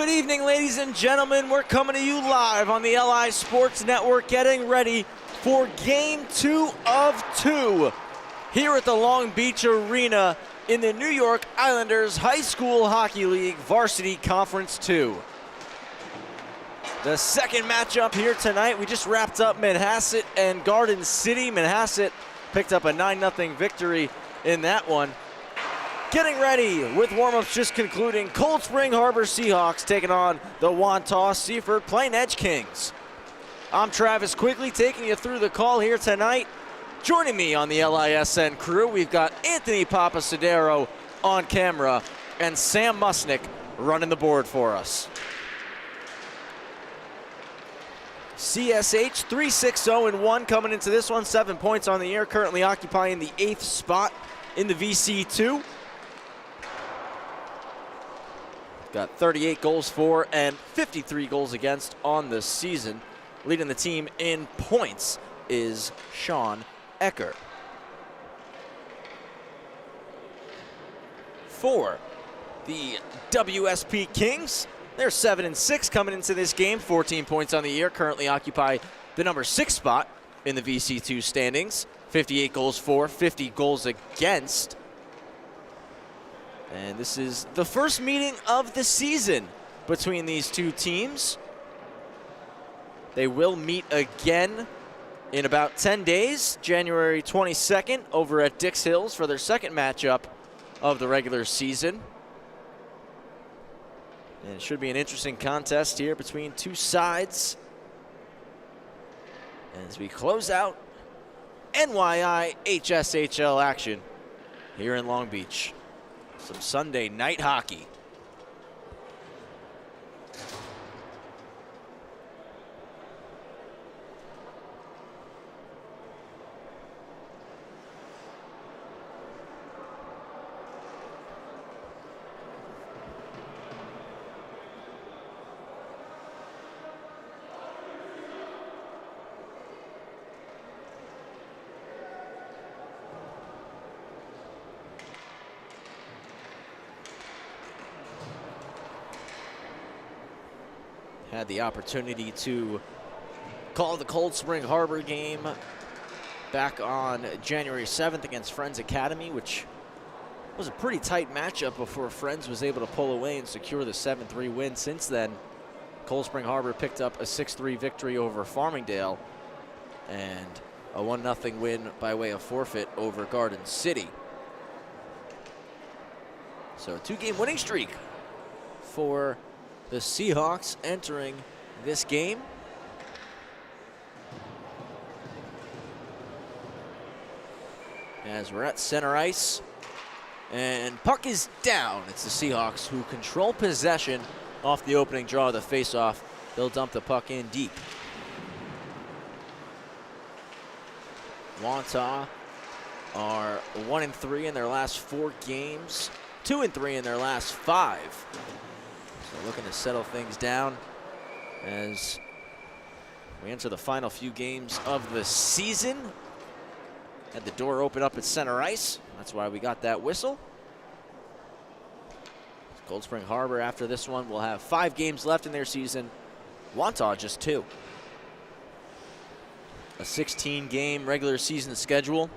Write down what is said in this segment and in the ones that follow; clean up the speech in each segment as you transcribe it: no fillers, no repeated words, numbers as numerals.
Good evening, ladies and gentlemen. We're coming to you live on the LI Sports Network, getting ready for Game 2 of 2 here at the Long Beach Arena in the New York Islanders High School Hockey League Varsity Conference 2. The second matchup here tonight, we just wrapped up Manhasset and Garden City. Manhasset picked up a 9-0 victory in that one. Getting ready with warm-ups just concluding. Cold Spring Harbor Seahawks taking on the Wantagh Seaford Plainedge Kings. I'm Travis Quigley taking you through the call here tonight. Joining me on the LISN crew, we've got Anthony Papasadero on camera and Sam Musnick running the board for us. CSH 3-6-0-1 coming into this one, 7 points on the year, currently occupying the 8th spot in the VC2. Got 38 goals for and 53 goals against on the season. Leading the team in points is Sean Ecker. For the WSP Kings, they're 7-6 coming into this game, 14 points on the year, currently occupy the number 6 spot in the VC2 standings. 58 goals for, 50 goals against. And this is the first meeting of the season between these two teams. They will meet again in about 10 days, January 22nd, over at Dix Hills for their second matchup of the regular season. And it should be an interesting contest here between two sides as we close out NYIHSHL action here in Long Beach. Some Sunday night hockey. Had the opportunity to call the Cold Spring Harbor game back on January 7th against Friends Academy, which was a pretty tight matchup before Friends was able to pull away and secure the 7-3 win. Since then, Cold Spring Harbor picked up a 6-3 victory over Farmingdale and a 1-0 win by way of forfeit over Garden City. So a 2-game winning streak for the Seahawks entering this game. As we're at center ice, and puck is down. It's the Seahawks who control possession off the opening draw of the faceoff. They'll dump the puck in deep. Wantagh are 1-3 in their last 4 games, 2-3 in their last 5. So looking to settle things down as we enter the final few games of the season. Had the door open up at center ice. That's why we got that whistle. Cold Spring Harbor after this one will have 5 games left in their season. Wantagh just 2. A 16-game regular season schedule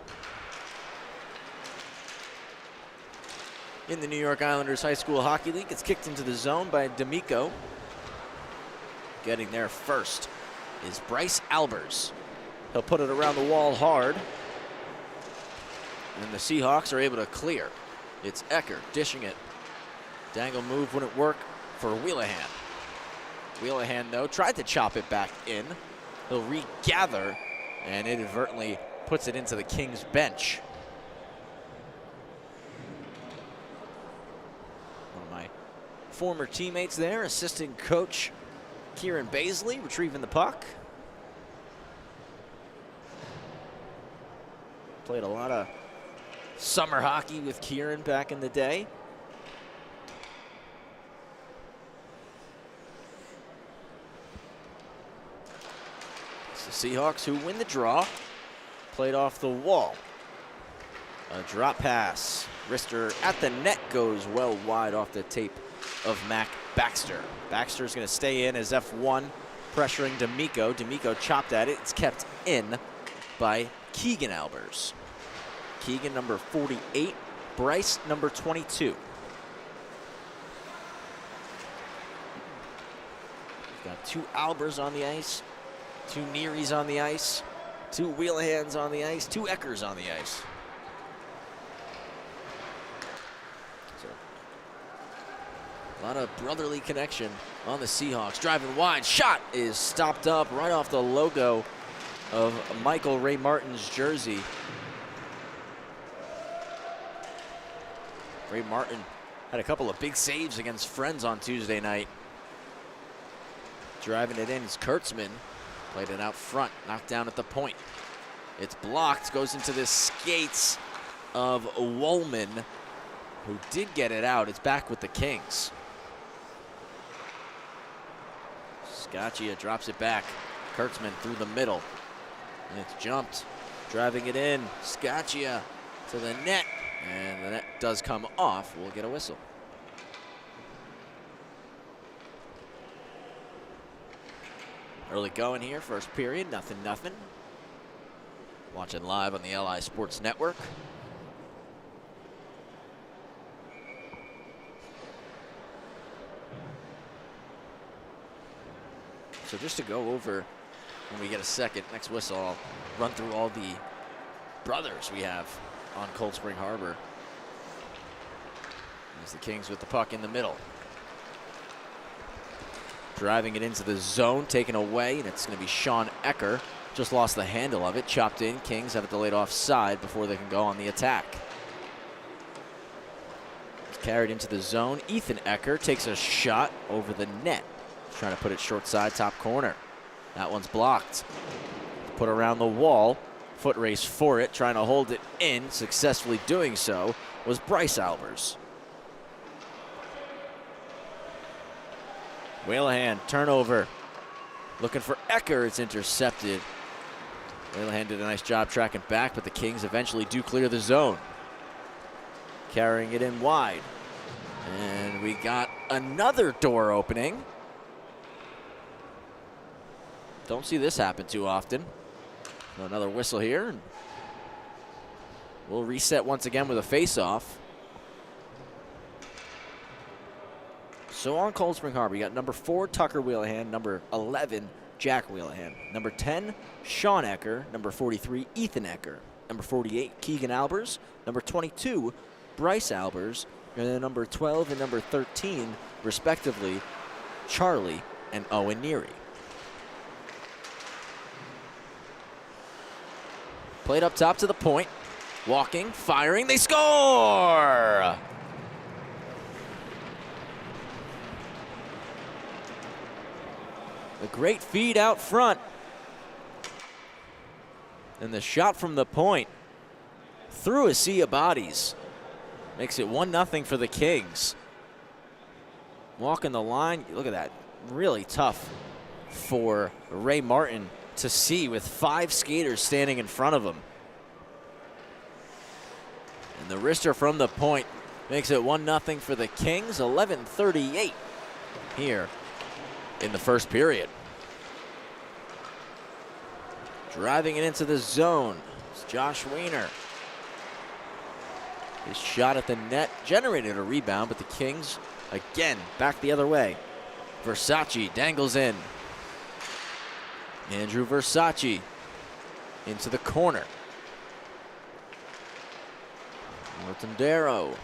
in the New York Islanders High School Hockey League. It's kicked into the zone by D'Amico. Getting there first is Bryce Albers. He'll put it around the wall hard. And the Seahawks are able to clear. It's Ecker dishing it. Dangle move wouldn't work for Wheelahan. Wheelahan, though, tried to chop it back in. He'll regather and inadvertently puts it into the Kings bench. Former teammates there, assistant coach Kieran Baisley retrieving the puck. Played a lot of summer hockey with Kieran back in the day. It's the Seahawks who win the draw. Played off the wall. A drop pass. Wrister at the net goes well wide off the tape of Mac Baxter. Baxter's going to stay in as F1, pressuring D'Amico. D'Amico chopped at it. It's kept in by Keegan Albers. Keegan, number 48. Bryce, number 22. We've got 2 Albers on the ice, 2 Nearys on the ice, 2 Wheelahans on the ice, 2 Eckers on the ice. So, a lot of brotherly connection on the Seahawks. Driving wide, shot is stopped up right off the logo of Michael Ray Martin's jersey. Ray Martin had a couple of big saves against Friends on Tuesday night. Driving it in is Kurtzman. Played it out front, knocked down at the point. It's blocked, goes into the skates of Woolman, who did get it out. It's back with the Kings. Scaccia drops it back. Kurtzman through the middle. And it's jumped. Driving it in. Scaccia to the net. And the net does come off. We'll get a whistle. Early going here, first period, nothing. Watching live on the LI Sports Network. So just to go over, when we get a second, next whistle, I'll run through all the brothers we have on Cold Spring Harbor. As the Kings with the puck in the middle. Driving it into the zone, taken away, and it's going to be Sean Ecker. Just lost the handle of it, chopped in. Kings have it delayed offside before they can go on the attack. It's carried into the zone. Ethan Ecker takes a shot over the net. Trying to put it short side, top corner. That one's blocked. Put around the wall. Foot race for it, trying to hold it in. Successfully doing so was Bryce Albers. Whalehan, turnover. Looking for Ecker, it's intercepted. Whalehan did a nice job tracking back, but the Kings eventually do clear the zone. Carrying it in wide. And we got another door opening. Don't see this happen too often. Another whistle here. We'll reset once again with a face-off. So on Cold Spring Harbor, you got number 4, Tucker Wheelahan, number 11, Jack Wheelahan, number 10, Sean Ecker, number 43, Ethan Ecker, number 48, Keegan Albers, number 22, Bryce Albers, and then number 12 and number 13, respectively, Charlie and Owen Neary. Played up top to the point, walking, firing, they score! The great feed out front. And the shot from the point through a sea of bodies. Makes it 1-0 for the Kings. Walking the line, look at that. Really tough for Ray Martin to see with 5 skaters standing in front of him. And the wrister from the point makes it 1-0 for the Kings. 11:38 here in the first period. Driving it into the zone, it's Josh Weiner. His shot at the net generated a rebound, but the Kings, again, back the other way. Versace dangles in. Andrew Versace into the corner. Martindero.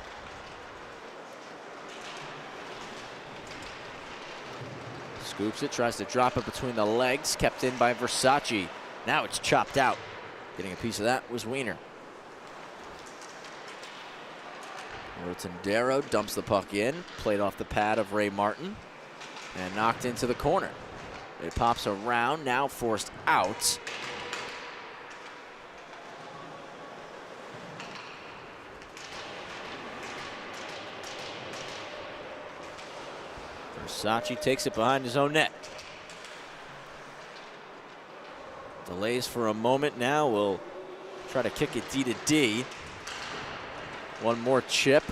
Scoops it, tries to drop it between the legs, kept in by Versace. Now it's chopped out. Getting a piece of that was Weiner. Martindero dumps the puck in, played off the pad of Ray Martin, and knocked into the corner. It pops around, now forced out. Versace takes it behind his own net. Delays for a moment now. We'll try to kick it D to D. One more chip.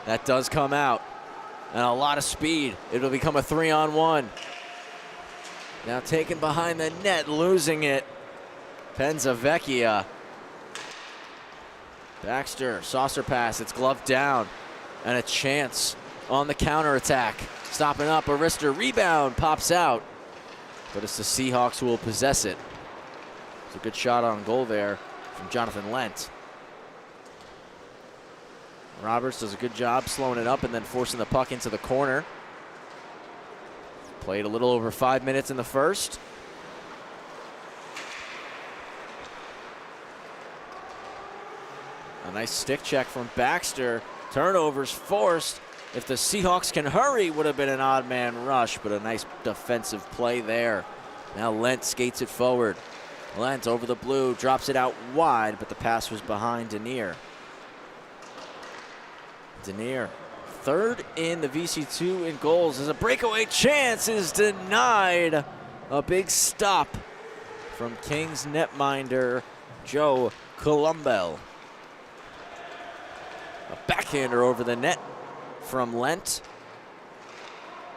That does come out. and a lot of speed. It'll become a 3-on-1. Now taken behind the net, losing it. Penzavecchia. Baxter, saucer pass, it's gloved down. And a chance on the counterattack. Stopping up, Arista, rebound, pops out. But it's the Seahawks who will possess it. It's a good shot on goal there from Jonathan Lent. Roberts does a good job slowing it up and then forcing the puck into the corner. Played a little over 5 minutes in the first. A nice stick check from Baxter. Turnovers forced. If the Seahawks can hurry, would have been an odd man rush, but a nice defensive play there. Now Lent skates it forward. Lent over the blue, drops it out wide, but the pass was behind Denier. Denier, third in the VC2 in goals, as a breakaway chance is denied. A big stop from Kings netminder Joe Columbell. A backhander over the net from Lent.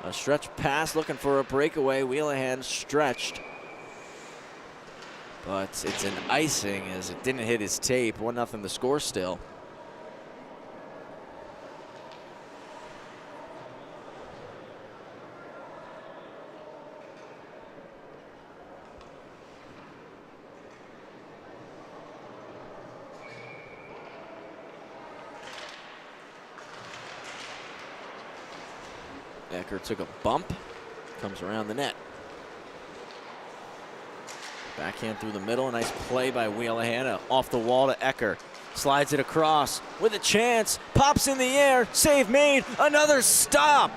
A stretch pass looking for a breakaway. Wheelahan stretched. But it's an icing as it didn't hit his tape. 1-0 the score still. Ecker took a bump, comes around the net. Backhand through the middle, a nice play by Wheelahan, off the wall to Ecker. Slides it across with a chance, pops in the air, save made, another stop.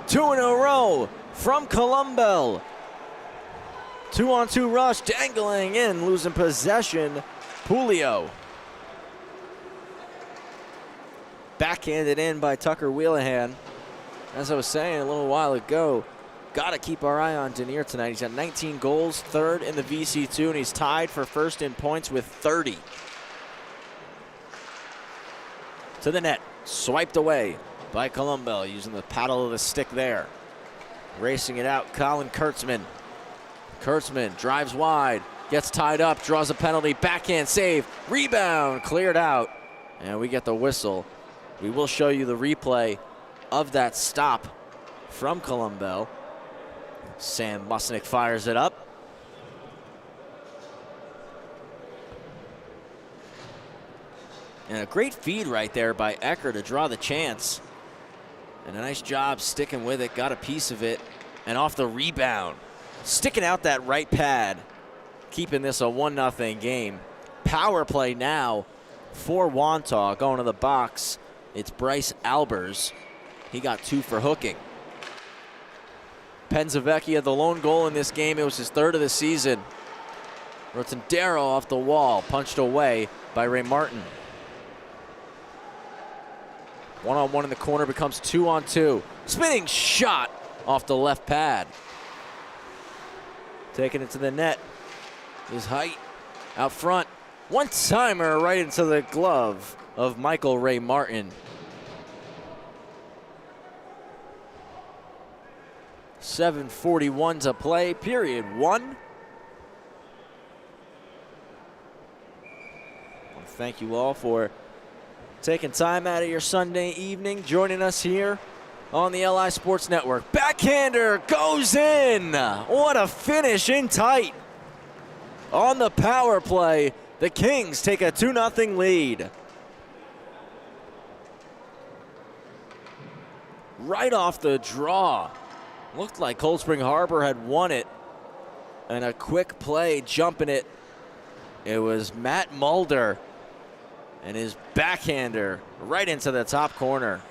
2 in a row from Columbell. 2-on-2 rush, dangling in, losing possession, Pulio. Backhanded in by Tucker Wheelahan. As I was saying a little while ago, got to keep our eye on Denier tonight. He's got 19 goals, third in the VC2, and he's tied for first in points with 30. To the net, swiped away by Columbell, using the paddle of the stick there. Racing it out, Colin Kurtzman. Kurtzman drives wide, gets tied up, draws a penalty, backhand save, rebound, cleared out, and we get the whistle. We will show you the replay of that stop from Columbell. Sam Musnick fires it up. And a great feed right there by Ecker to draw the chance. And a nice job sticking with it, got a piece of it, and off the rebound. Sticking out that right pad, keeping this a 1-0 game. Power play now for Wantagh. Going to the box, it's Bryce Albers. He got 2 for hooking. Penzavecchia, the lone goal in this game. It was his 3rd of the season. Rotondero off the wall, punched away by Ray Martin. 1-on-1 in the corner becomes 2-on-2. Spinning shot off the left pad. Taking it to the net. His height out front. One-timer right into the glove of Michael Ray Martin. 7:41 to play, period 1. Well, thank you all for taking time out of your Sunday evening, joining us here on the LI Sports Network. Backhander goes in. What a finish in tight. On the power play, the Kings take a 2-0 lead. Right off the draw. Looked like Cold Spring Harbor had won it. And a quick play jumping it. It was Matt Mulder and his backhander right into the top corner.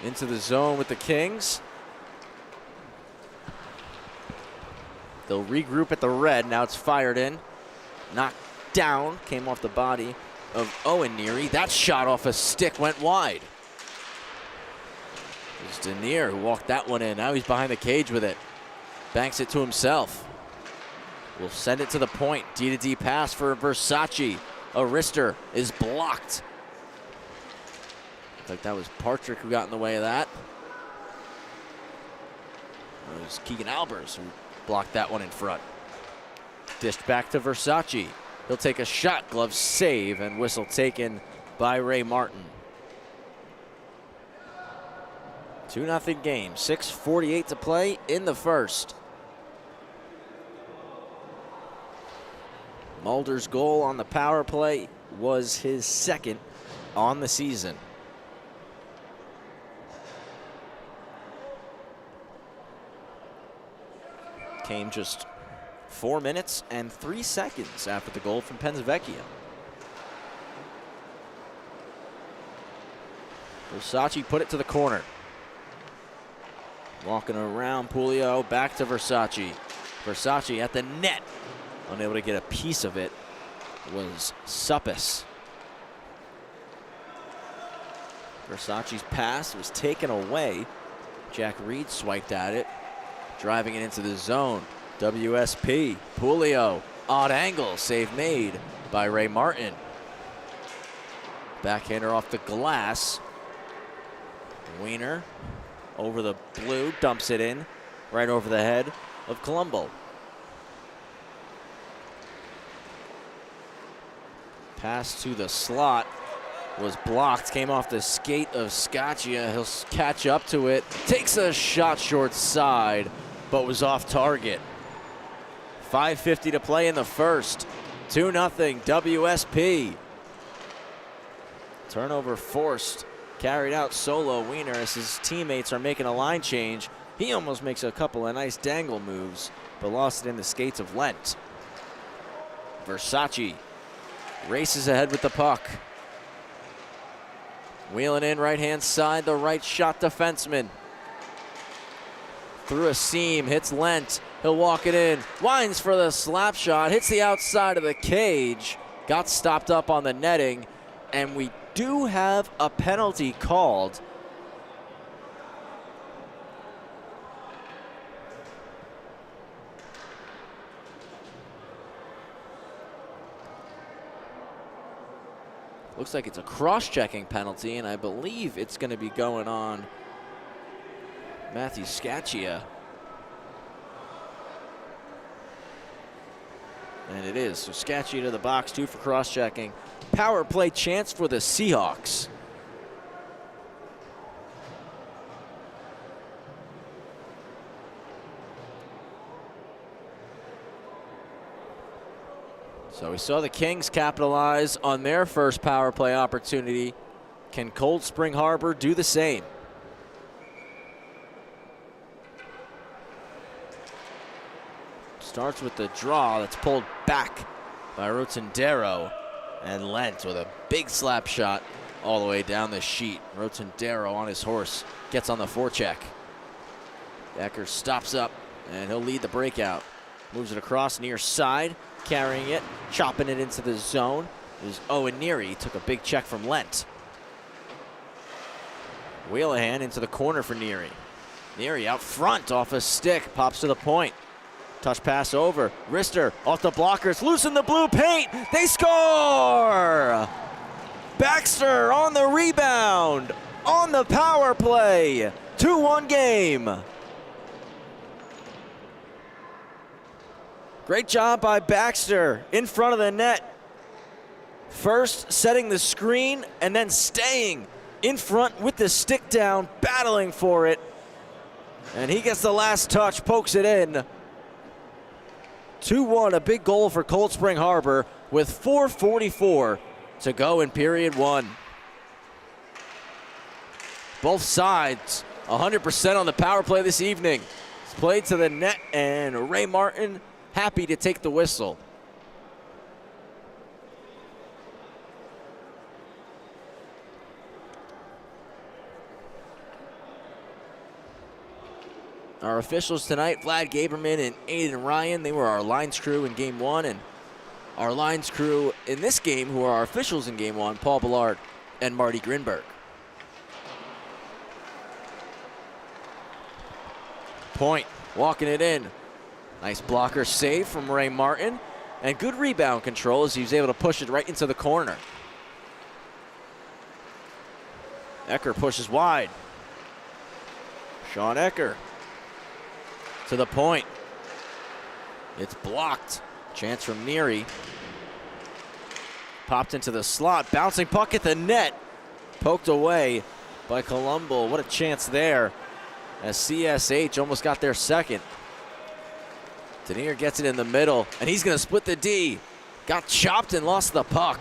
Into the zone with the Kings. They'll regroup at the red. Now it's fired in. Knocked down. Came off the body of Owen Neary. That shot off a stick went wide. It was Denier who walked that one in. Now he's behind the cage with it. Banks it to himself. Will send it to the point. D-to-D pass for Varsity. A wrister is blocked. Looks like that was Partridge who got in the way of that. It was Keegan Albers who blocked that one in front. Dished back to Varsity. He'll take a shot, glove save, and whistle taken by Ray Martin. 2-0 game, 6:48 to play in the first. Mulder's goal on the power play was his second on the season. Came just 4 minutes and 3 seconds after the goal from Pensvecchia. Varsity put it to the corner. Walking around Pulio, back to Varsity. Varsity at the net. Unable to get a piece of it was Suppis. Varsity's pass was taken away. Jack Reed swiped at it, driving it into the zone. WSP, Pulio, odd angle, save made by Ray Martin. Backhander off the glass. Wiener over the blue, dumps it in, right over the head of Colombo. Pass to the slot was blocked, came off the skate of Scaccia. He'll catch up to it, takes a shot short side, but was off target. 5:50 to play in the first. 2-0 WSP. Turnover forced, carried out solo Wiener as his teammates are making a line change. He almost makes a couple of nice dangle moves, but lost it in the skates of Lent. Varsity races ahead with the puck. Wheeling in right-hand side, the right shot defenseman. Through a seam, hits Lent. He'll walk it in, winds for the slap shot, hits the outside of the cage, got stopped up on the netting, and we do have a penalty called. Looks like it's a cross-checking penalty, and I believe it's going to be going on Matthew Scaccia. And it is. So Scaccia to the box, 2 for cross-checking. Power play chance for the Seahawks. So we saw the Kings capitalize on their first power play opportunity. Can Cold Spring Harbor do the same? Starts with the draw that's pulled back by Rotondero, and Lent with a big slap shot all the way down the sheet. Rotondero on his horse gets on the forecheck. Decker stops up and he'll lead the breakout. Moves it across near side, carrying it, chopping it into the zone. It was Owen Neary, took a big check from Lent. Wheelahan into the corner for Neary. Neary out front off a stick, pops to the point. Touch pass over, wrister off the blockers, loose in the blue paint, they score! Baxter on the rebound, on the power play, 2-1 game. Great job by Baxter in front of the net. First setting the screen and then staying in front with the stick down, battling for it. And he gets the last touch, pokes it in. 2-1, a big goal for Cold Spring Harbor with 4:44 to go in period 1. Both sides 100% on the power play this evening. It's played to the net, and Ray Martin happy to take the whistle. Our officials tonight, Vlad Gaberman and Aiden Ryan, they were our lines crew in game 1, and our lines crew in this game, who are our officials in game 1, Paul Ballard and Marty Grinberg. Point, walking it in, Nice blocker save from Ray Martin, and good rebound control as he was able to push it right into the corner. Ecker pushes wide. Sean Ecker to the point. It's blocked. Chance from Neary. Popped into the slot. Bouncing puck at the net. Poked away by Colombo. What a chance there as CSH almost got their second. Denier gets it in the middle, and he's going to split the D. Got chopped and lost the puck.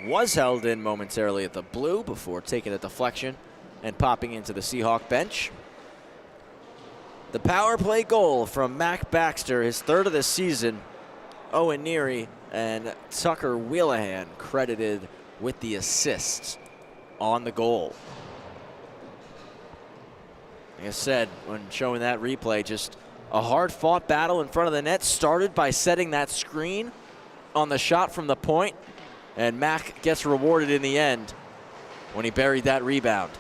Was held in momentarily at the blue before taking a deflection and popping into the Seahawk bench. The power play goal from Mac Baxter, his third of the season. Owen Neary and Tucker Wheelahan credited with the assists on the goal. Like I said, when showing that replay, just a hard-fought battle in front of the net, started by setting that screen on the shot from the point, and Mac gets rewarded in the end when he buried that rebound.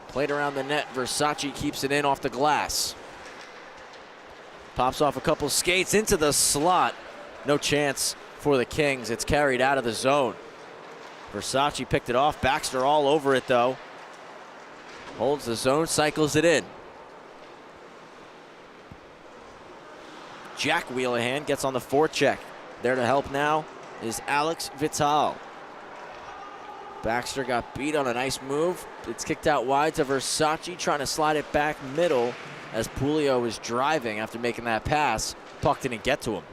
Played around the net, Versace keeps it in off the glass. Pops off a couple skates into the slot. No chance for the Kings. It's carried out of the zone. Versace picked it off. Baxter all over it though. Holds the zone, cycles it in. Jack Wheelahan gets on the forecheck. There to help now is Alex Vital. Baxter got beat on a nice move. It's kicked out wide to Versace, trying to slide it back middle as Pulio is driving after making that pass. Puck didn't get to him.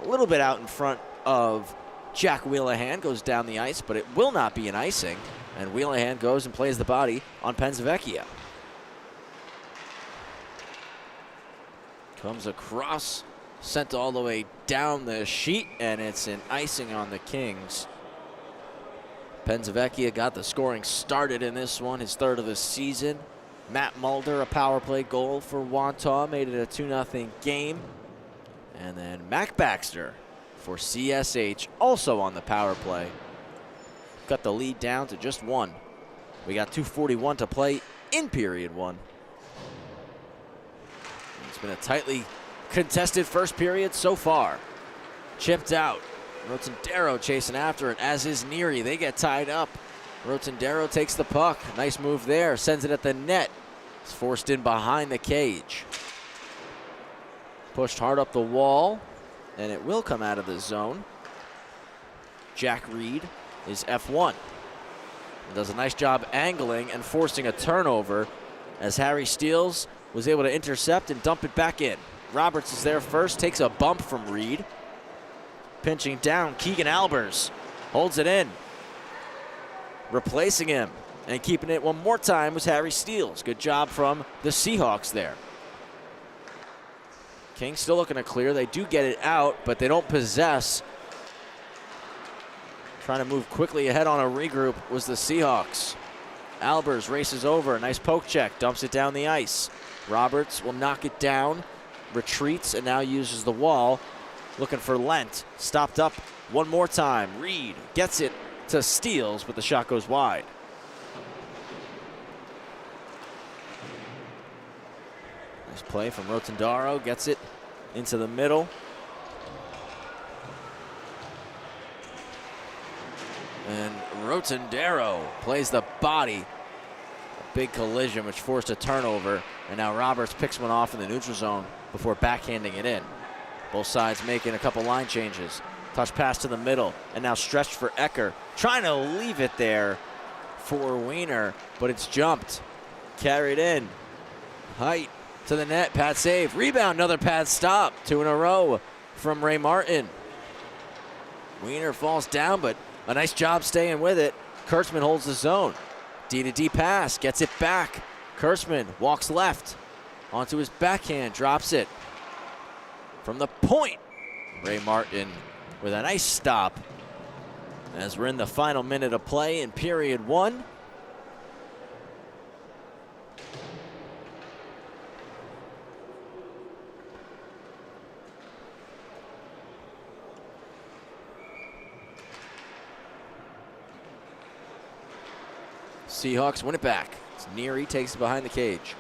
A little bit out in front of Jack Wheelahan, goes down the ice, but it will not be an icing. And Wheelahan goes and plays the body on Pensavecchia. Comes across, sent all the way down the sheet, and it's an icing on the Kings. Pensavecchia got the scoring started in this one, his third of the season. Matt Mulder, a power play goal for Wantagh, made it a 2-0 game. And then Mac Baxter for CSH, also on the power play. Cut the lead down to just one. We got 2:41 to play in period one. It's been a tightly contested first period so far. Chipped out. Rotondaro chasing after it, as is Neary. They get tied up. Rotondaro takes the puck. Nice move there. Sends it at the net. It's forced in behind the cage. Pushed hard up the wall, and it will come out of the zone. Jack Reed is F1. He does a nice job angling and forcing a turnover as Harry Steele was able to intercept and dump it back in. Roberts is there first, takes a bump from Reed. Pinching down, Keegan Albers holds it in. Replacing him and keeping it one more time was Harry Steele. Good job from the Seahawks there. Kings still looking to clear. They do get it out, but they don't possess. Trying to move quickly ahead on a regroup was the Seahawks. Albers races over, a nice poke check, dumps it down the ice. Roberts will knock it down, retreats, and now uses the wall. Looking for Lent, stopped up one more time. Reed gets it to Steele, but the shot goes wide. Nice play from Rotondaro, gets it into the middle. And Rotondaro plays the body. A big collision which forced a turnover. And now Roberts picks one off in the neutral zone before backhanding it in. Both sides making a couple line changes. Touch pass to the middle, and now stretched for Ecker. Trying to leave it there for Wiener, but it's jumped. Carried in. Height to the net, pad save. Rebound, another pad stop. 2 in a row from Ray Martin. Wiener falls down, but a nice job staying with it. Kurtzman holds the zone. D-to-D pass, gets it back. Kurtzman walks left. Onto his backhand, drops it. From the point, Ray Martin with a nice stop as we're in the final minute of play in period one. Seahawks win it back. It's Neary takes it behind the cage.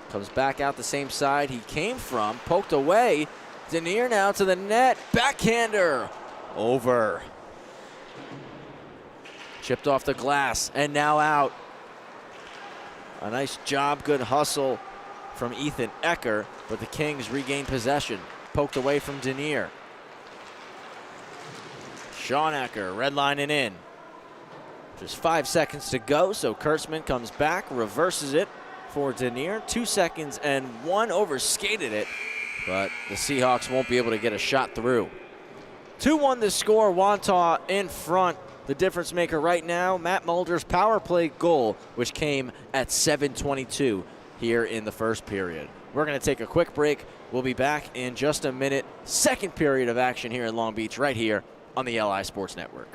Comes back out the same side he came from, poked away. Denier now to the net, backhander, over. Chipped off the glass and now out. A nice job, good hustle from Ethan Ecker, but the Kings regain possession. Poked away from Denier. Sean Ecker redlining in. Just 5 seconds to go, so Kurtzman comes back, reverses it for Denier. 2 seconds and one, overskated it, but the Seahawks won't be able to get a shot through. 2-1 the score, Wantagh in front. The difference maker right now, Matt Mulder's power play goal, which came at 7:22 here in the first period. We're going to take a quick break. We'll be back in just a minute. Second period of action here in Long Beach, right here on the LI Sports Network.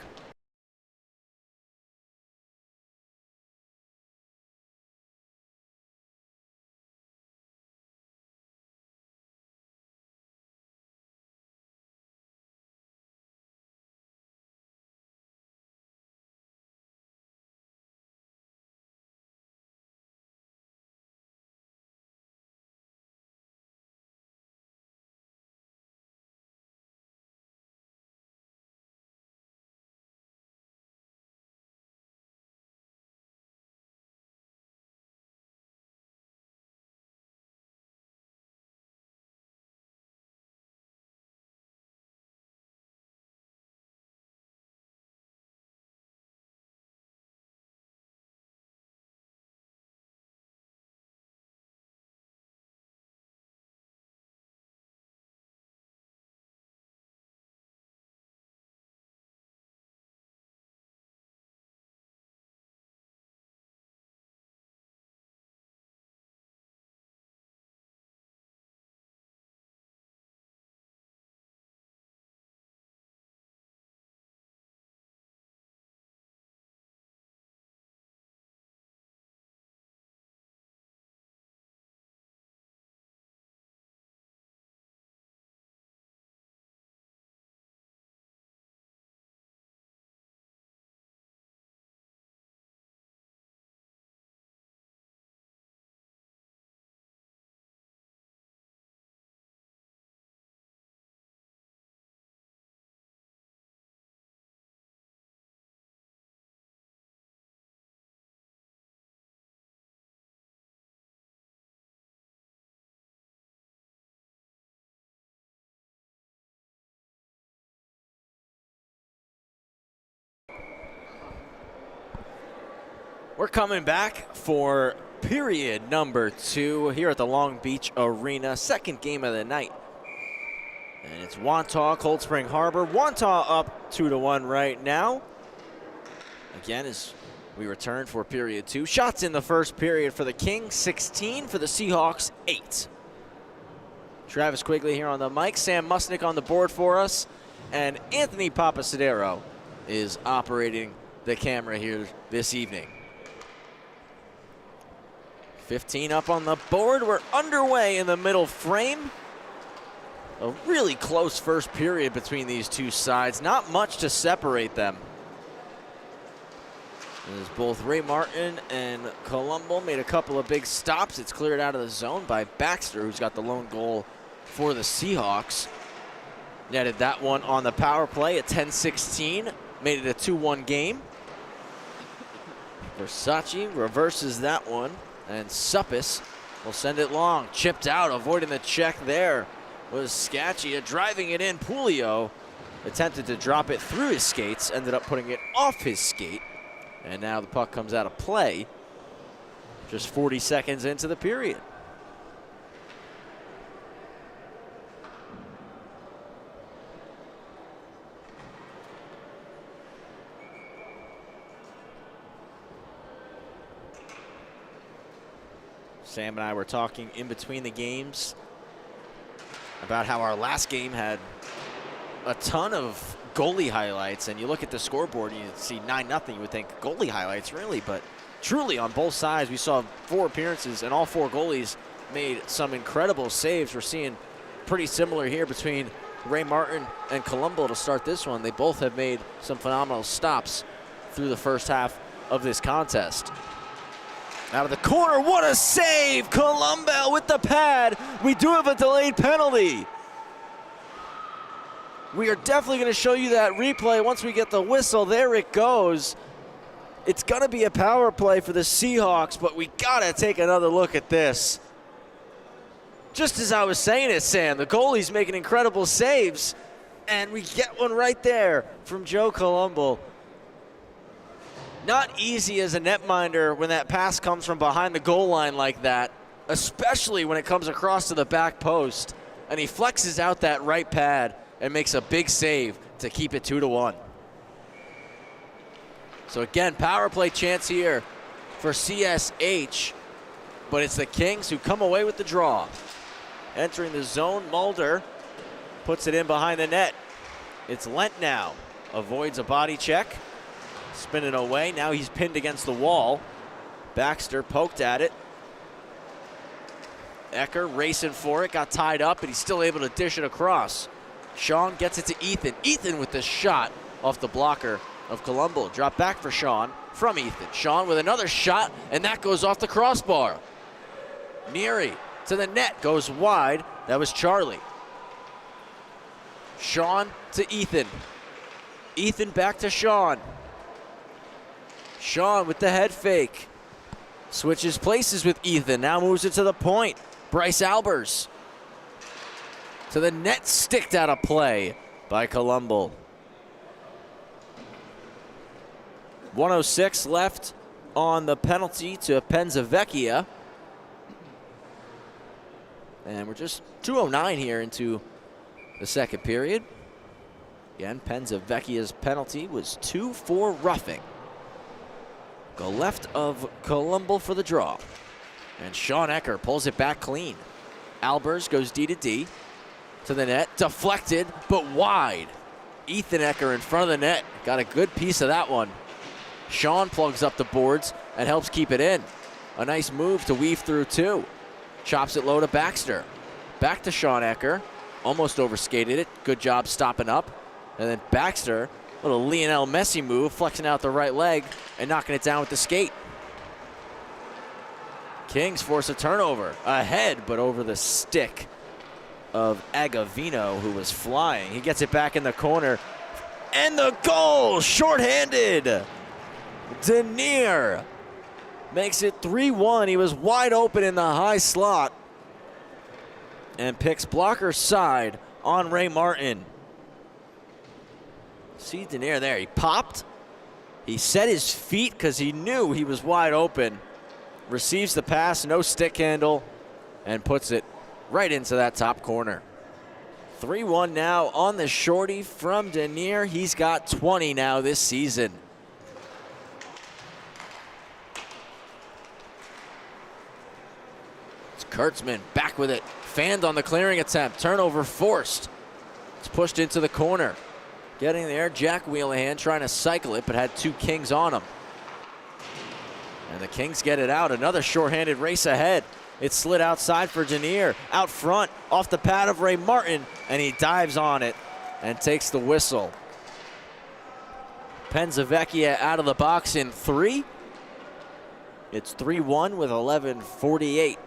We're coming back for period number 2 here at the Long Beach Arena. Second game of the night. And it's Wantagh, Cold Spring Harbor. Wantagh up 2-1 right now. Again, as we return for period 2. Shots in the first period for the Kings, 16. For the Seahawks, 8. Travis Quigley here on the mic. Sam Musnick on the board for us. And Anthony Papasadero is operating the camera here this evening. 15 up on the board. We're underway in the middle frame. A really close first period between these two sides. Not much to separate them. As both Ray Martin and Colombo made a couple of big stops. It's cleared out of the zone by Baxter, who's got the lone goal for the Seahawks. Netted that one on the power play at 10-16. Made it a 2-1 game. Versace reverses that one. And Suppis will send it long. Chipped out, avoiding the check there was Scaccia. Driving it in, Pulio attempted to drop it through his skates, ended up putting it off his skate. And now the puck comes out of play just 40 seconds into the period. Sam and I were talking in between the games about how our last game had a ton of goalie highlights, and you look at the scoreboard and you see 9-0, you would think goalie highlights, really, but truly on both sides we saw 4 appearances and all 4 goalies made some incredible saves. We're seeing pretty similar here between Ray Martin and Colombo to start this one. They both have made some phenomenal stops through the first half of this contest. Out of the corner, what a save! Columbell with the pad. We do have a delayed penalty. We are definitely going to show you that replay once we get the whistle. There it goes. It's going to be a power play for the Seahawks, but we got to take another look at this. Just as I was saying it, Sam, the goalie's making incredible saves, and we get one right there from Joe Columbell. Not easy as a netminder when that pass comes from behind the goal line like that, especially when it comes across to the back post. And he flexes out that right pad and makes a big save to keep it 2-1. So again, power play chance here for CSH, but it's the Kings who come away with the draw. Entering the zone, Mulder puts it in behind the net. It's Lent now, avoids a body check. Spinning away, now he's pinned against the wall. Baxter poked at it. Ecker racing for it, got tied up, but he's still able to dish it across. Sean gets it to Ethan. Ethan with the shot off the blocker of Columbell. Drop back for Sean from Ethan. Sean with another shot, and that goes off the crossbar. Neary to the net, goes wide. That was Charlie. Sean to Ethan. Ethan back to Sean. Sean with the head fake. Switches places with Ethan. Now moves it to the point. Bryce Albers. To the net, sticked out of play by Columbell. 1:06 left on the penalty to Penzavecchia. And we're just 2:09 here into the second period. Again, Penzavecchia's penalty was 2 for roughing. Go left of Columbell for the draw. And Sean Ecker pulls it back clean. Albers goes D to D to the net. Deflected, but wide. Ethan Ecker in front of the net. Got a good piece of that one. Sean plugs up the boards and helps keep it in. A nice move to weave through two. Chops it low to Baxter. Back to Sean Ecker. Almost overskated it. Good job stopping up. And then Baxter, little Lionel Messi move, flexing out the right leg and knocking it down with the skate. Kings force a turnover. Ahead, but over the stick of Agavino, who was flying. He gets it back in the corner. And the goal! Shorthanded! Denier makes it 3-1. He was wide open in the high slot. And picks blocker's side on Ray Martin. See Denier there. He popped. He set his feet because he knew he was wide open. Receives the pass, no stick handle, and puts it right into that top corner. 3-1 now on the shorty from Denier. He's got 20 now this season. It's Kurtzman back with it. Fanned on the clearing attempt. Turnover forced. It's pushed into the corner. Getting there, Jack Wheelahan trying to cycle it, but had two Kings on him. And the Kings get it out. Another shorthanded race ahead. It slid outside for Denier. Out front, off the pad of Ray Martin, and he dives on it and takes the whistle. Penzavecchia out of the box in 3. It's 3-1 with 11:48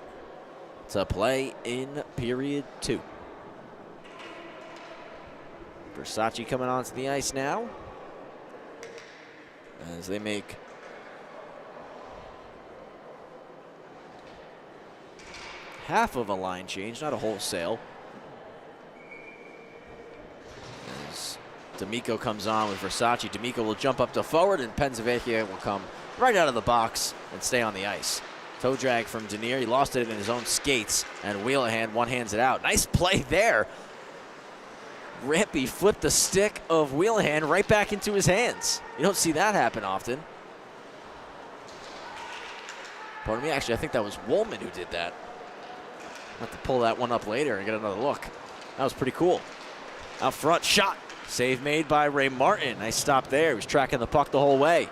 to play in period 2. Versace coming onto the ice now as they make half of a line change, not a wholesale. As D'Amico comes on with Versace, D'Amico will jump up to forward, and Penzavecchia will come right out of the box and stay on the ice. Toe drag from Denier. He lost it in his own skates, and Wheelahan one-hands it out. Nice play there. Rampy flipped the stick of Wheelahan right back into his hands. You don't see that happen often. Pardon me, actually, I think that was Woolman who did that. I'll have to pull that one up later and get another look. That was pretty cool. Out front, shot. Save made by Ray Martin. Nice stop there. He was tracking the puck the whole way.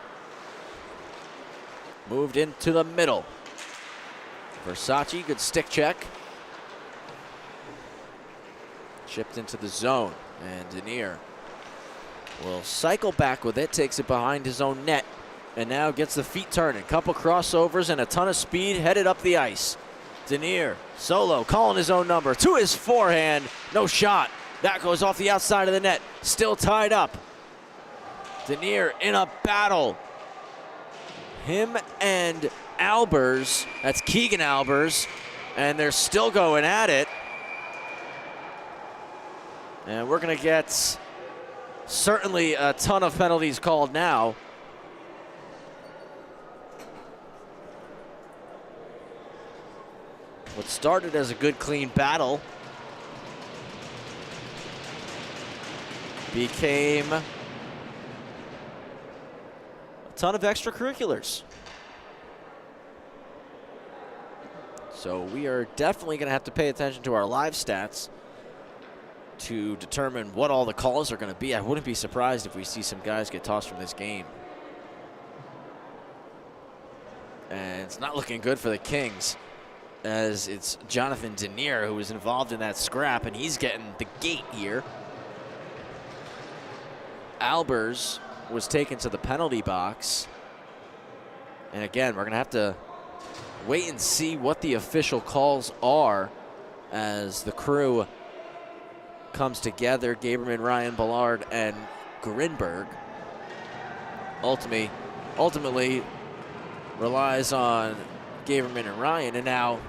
Moved into the middle. Versace, good stick check. Chipped into the zone, and Denier will cycle back with it, takes it behind his own net, And now gets the feet turning. Couple crossovers and a ton of speed headed up the ice. Denier, solo, calling his own number. To his forehand, no shot. That goes off the outside of the net. Still tied up. Denier in a battle. Him and Albers, that's Keegan Albers, and they're still going at it. And we're gonna get certainly a ton of penalties called now. What started as a good, clean battle became a ton of extracurriculars. So we are definitely going to have to pay attention to our live stats to determine what all the calls are going to be. I wouldn't be surprised if we see some guys get tossed from this game. And it's not looking good for the Kings, as it's Jonathan Denier who was involved in that scrap, and he's getting the gate here. Albers was taken to the penalty box. And again, we're going to have to wait and see what the official calls are as the crew comes together. Gaberman, Ryan, Ballard, and Grinberg ultimately relies on Gaberman and Ryan. And now,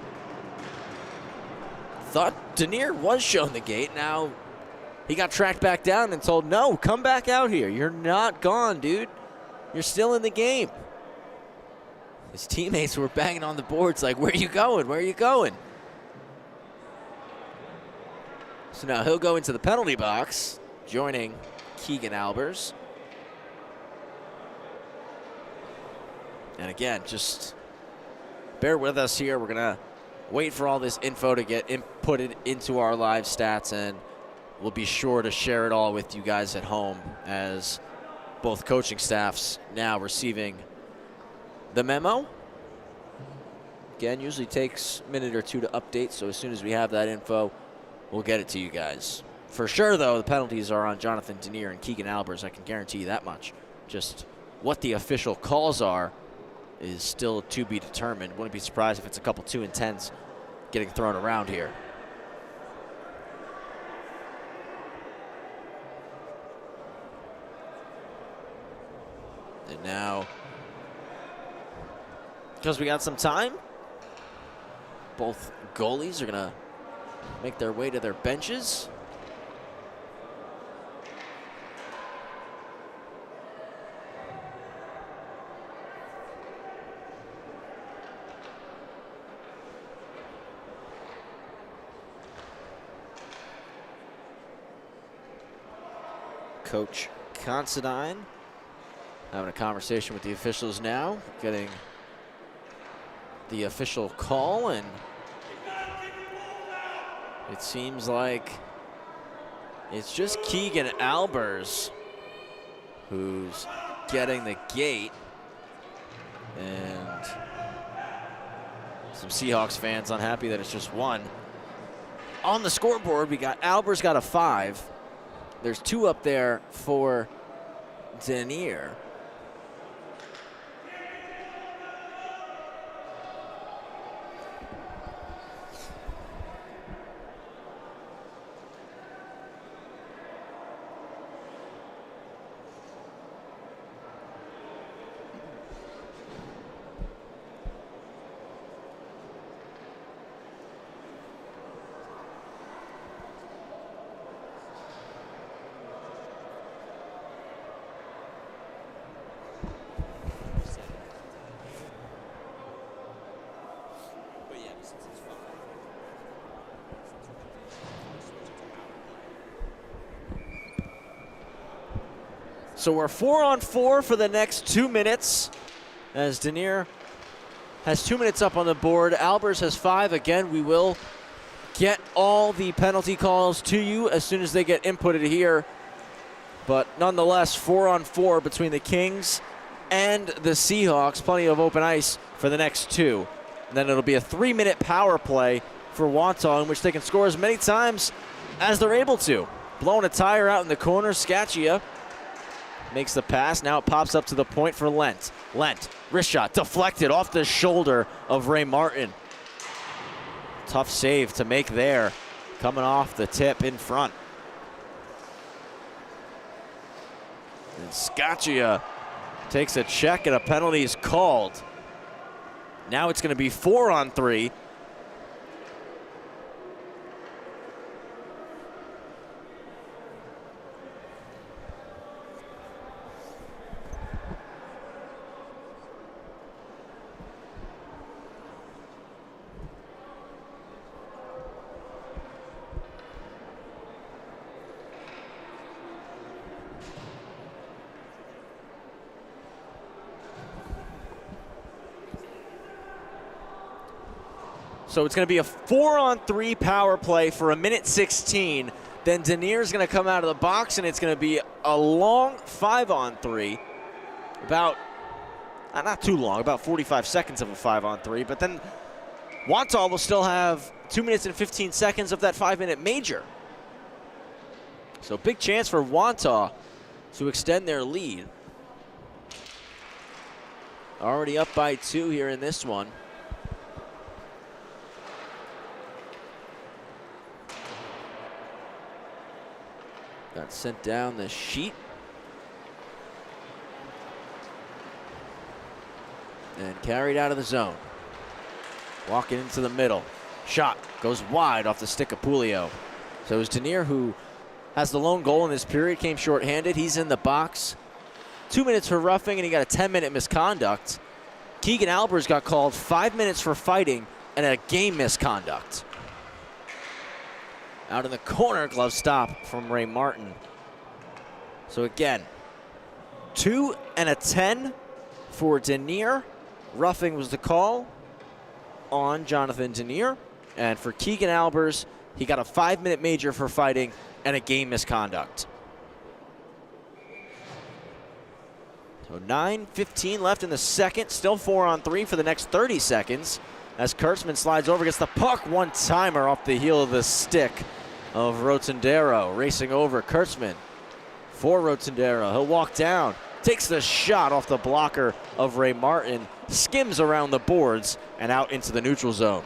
thought Denier was shown the gate. Now he got tracked back down and told, no, come back out here. You're not gone, dude. You're still in the game. His teammates were banging on the boards like, where are you going? Where are you going? So now he'll go into the penalty box, joining Keegan Albers. And again, just bear with us here. We're going to wait for all this info to get inputted into our live stats, and we'll be sure to share it all with you guys at home, as both coaching staffs now receiving the memo. Again, usually takes a minute or two to update, so as soon as we have that info, we'll get it to you guys. For sure, though, the penalties are on Jonathan Denier and Keegan Albers. I can guarantee you that much. Just what the official calls are is still to be determined. Wouldn't be surprised if it's a couple 2 and 10s getting thrown around here. And now, because we got some time, both goalies are going to make their way to their benches. Coach Considine having a conversation with the officials now, getting the official call, and it seems like it's just Keegan Albers who's getting the gate. And some Seahawks fans unhappy that it's just one. On the scoreboard, we got Albers got a 5. There's 2 up there for Denier. So we're 4-on-4 for the next 2 minutes, as Denier has 2 minutes up on the board. Albers has 5. Again, we will get all the penalty calls to you as soon as they get inputted here. But nonetheless, 4-on-4 between the Kings and the Seahawks. Plenty of open ice for the next 2. And then it'll be a 3-minute power play for Wantagh, in which they can score as many times as they're able to. Blowing a tire out in the corner, Scaccia makes the pass. Now it pops up to the point for Lent. Lent, wrist shot, deflected off the shoulder of Ray Martin. Tough save to make there, coming off the tip in front. And Scaccia takes a check and a penalty is called. Now it's going to be 4-on-3. So it's going to be a 4-on-3 power play for 1:16. Then Denier's going to come out of the box, and it's going to be a long 5-on-3. About, not too long, about 45 seconds of a 5-on-3. But then Wantagh will still have 2 minutes and 15 seconds of that 5-minute major. So big chance for Wantagh to extend their lead. Already up by 2 here in this one. Got sent down the sheet. And carried out of the zone. Walking into the middle. Shot goes wide off the stick of Pulio. So it was Denier who has the lone goal in this period, came shorthanded. He's in the box. 2 minutes for roughing, and he got a 10-minute misconduct. Keegan Albers got called 5 minutes for fighting and a game misconduct. Out in the corner, glove stop from Ray Martin. So again, 2 and a 10 for Denier. Roughing was the call on Jonathan Denier. And for Keegan Albers, he got a 5-minute major for fighting and a game misconduct. So 9:15 left in the second. Still 4-on-3 for the next 30 seconds. As Kurtzman slides over, gets the puck. One-timer off the heel of the stick of Rotondero. Racing over Kurtzman for Rotondero. He'll walk down. Takes the shot off the blocker of Ray Martin. Skims around the boards and out into the neutral zone.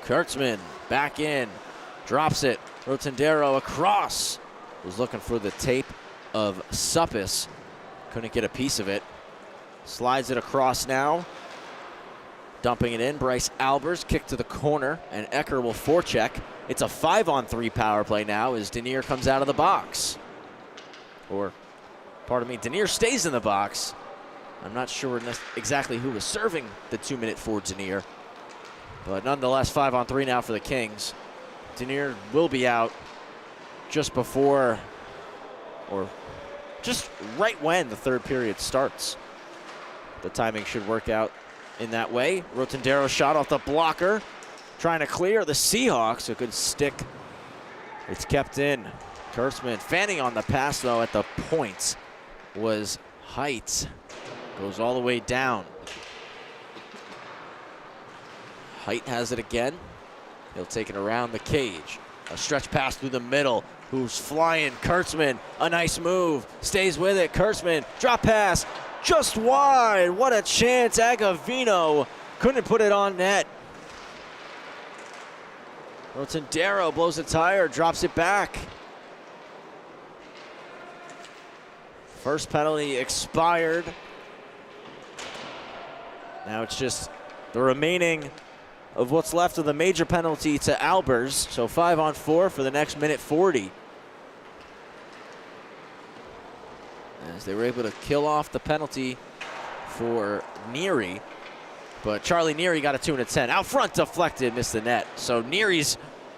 Kurtzman back in. Drops it. Rotondero across. Was looking for the tape of Suppis. Couldn't get a piece of it. Slides it across now. Dumping it in, Bryce Albers, kick to the corner, and Ecker will forecheck. It's a 5-on-3 power play now as Denier comes out of the box. Or, pardon me, Denier stays in the box. I'm not sure exactly who was serving the 2-minute for Denier. But nonetheless, 5-on-3 now for the Kings. Denier will be out just before, or just right when the third period starts. The timing should work out in that way. Rotondero shot off the blocker, trying to clear the Seahawks. A good stick. It's kept in. Kurtzman fanning on the pass, though, at the point was Height. Goes all the way down. Height has it again. He'll take it around the cage. A stretch pass through the middle. Who's flying? Kurtzman. A nice move. Stays with it. Kurtzman. Drop pass. Just wide. What a chance. Agavino couldn't put it on net. Rotondero blows a tire, drops it back. First penalty expired. Now it's just the remaining of what's left of the major penalty to Albers. So 5-on-4 for the next minute 40. As they were able to kill off the penalty for Neary. But Charlie Neary got a 2 and a 10. Out front, deflected, missed the net. So Neary's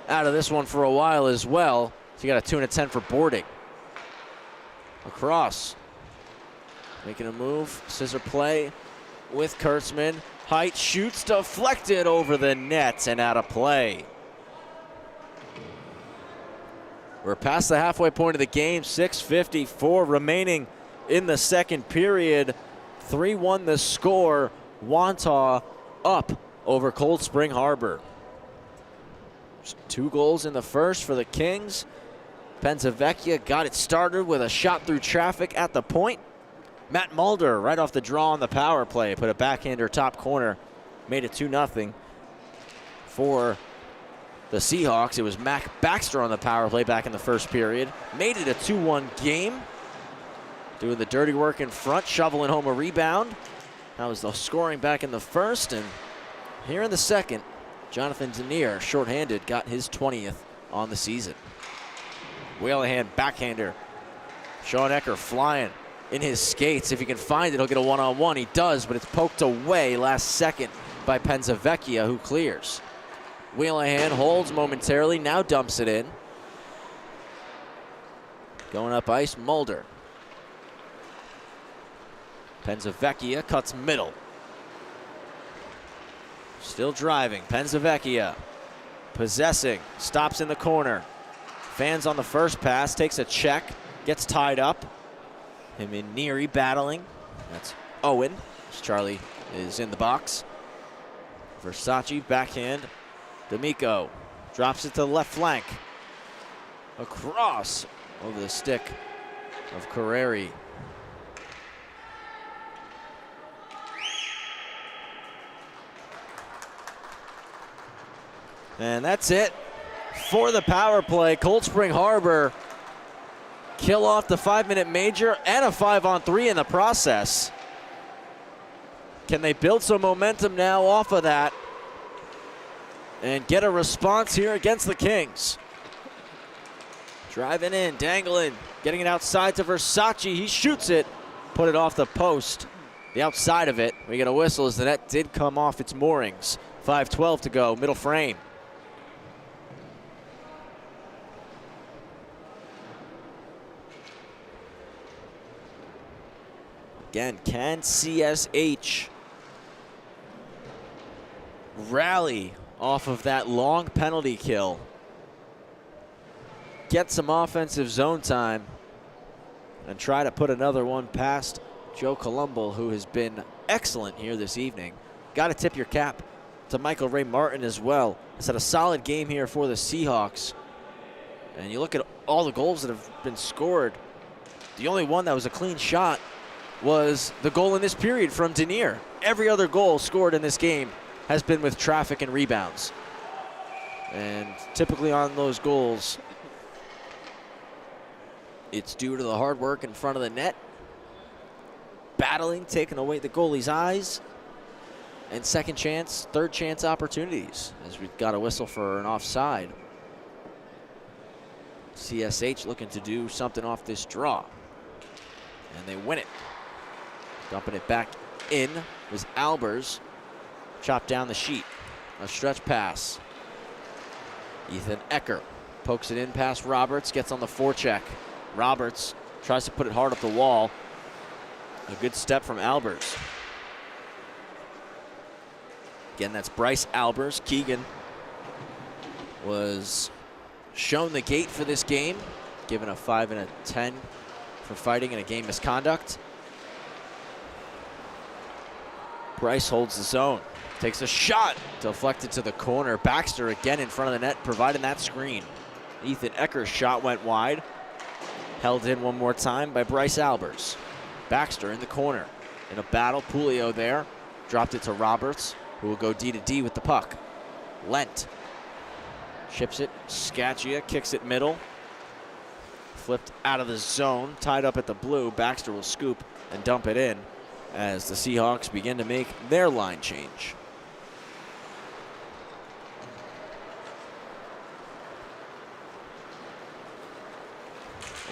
out of this one for a while as well. So he got a 2 and a 10 for boarding. Across. Making a move. Scissor play with Kurtzman. Height shoots, deflected over the net and out of play. We're past the halfway point of the game. 6:54 remaining in the second period. 3-1 the score. Wantagh up over Cold Spring Harbor. 2 goals in the first for the Kings. Pensavecchia got it started with a shot through traffic at the point. Matt Mulder right off the draw on the power play. Put a backhander top corner. Made it 2-0 for the Seahawks. It was Mac Baxter on the power play back in the first period. Made it a 2-1 game. Doing the dirty work in front, shoveling home a rebound. That was the scoring back in the first, and here in the second, Jonathan Denier, shorthanded, got his 20th on the season. Whalehan backhander. Sean Ecker flying in his skates. If he can find it, he'll get a one-on-one. He does, but it's poked away last second by Penzavecchia, who clears. Whalehan holds momentarily, now dumps it in. Going up ice, Mulder. Penzavecchia cuts middle. Still driving, Penzavecchia. Possessing, stops in the corner. Fans on the first pass, takes a check, gets tied up. Him and Neary battling. That's Owen, as Charlie is in the box. Versace, backhand. D'Amico drops it to the left flank. Across over the stick of Carreri. And that's it for the power play. Cold Spring Harbor kill off the 5-minute major and a 5-on-3 in the process. Can they build some momentum now off of that and get a response here against the Kings? Driving in, dangling, getting it outside to Versace. He shoots it, put it off the post. The outside of it, we get a whistle as the net did come off its moorings. 5:12 to go, middle frame. Again, can CSH rally off of that long penalty kill? Get some offensive zone time and try to put another one past Joe Colombo, who has been excellent here this evening. Got to tip your cap to Michael Ray Martin as well. He's had a solid game here for the Seahawks. And you look at all the goals that have been scored. The only one that was a clean shot was the goal in this period from Denier. Every other goal scored in this game has been with traffic and rebounds. And typically on those goals, it's due to the hard work in front of the net, battling, taking away the goalie's eyes, and second chance, third chance opportunities, as we've got a whistle for an offside. CSH looking to do something off this draw, and they win it. Dumping it back in was Albers. Chopped down the sheet. A stretch pass. Ethan Ecker pokes it in past Roberts, gets on the forecheck. Roberts tries to put it hard up the wall. A good step from Albers. Again, that's Bryce Albers. Keegan was shown the gate for this game, given a 5 and a 10 for fighting in a game misconduct. Bryce holds the zone, takes a shot, deflected to the corner. Baxter again in front of the net, providing that screen. Ethan Ecker's shot went wide. Held in one more time by Bryce Albers. Baxter in the corner. In a battle, Pulio there. Dropped it to Roberts, who will go D to D with the puck. Lent chips it. Scaccia kicks it middle. Flipped out of the zone, tied up at the blue. Baxter will scoop and dump it in as the Seahawks begin to make their line change.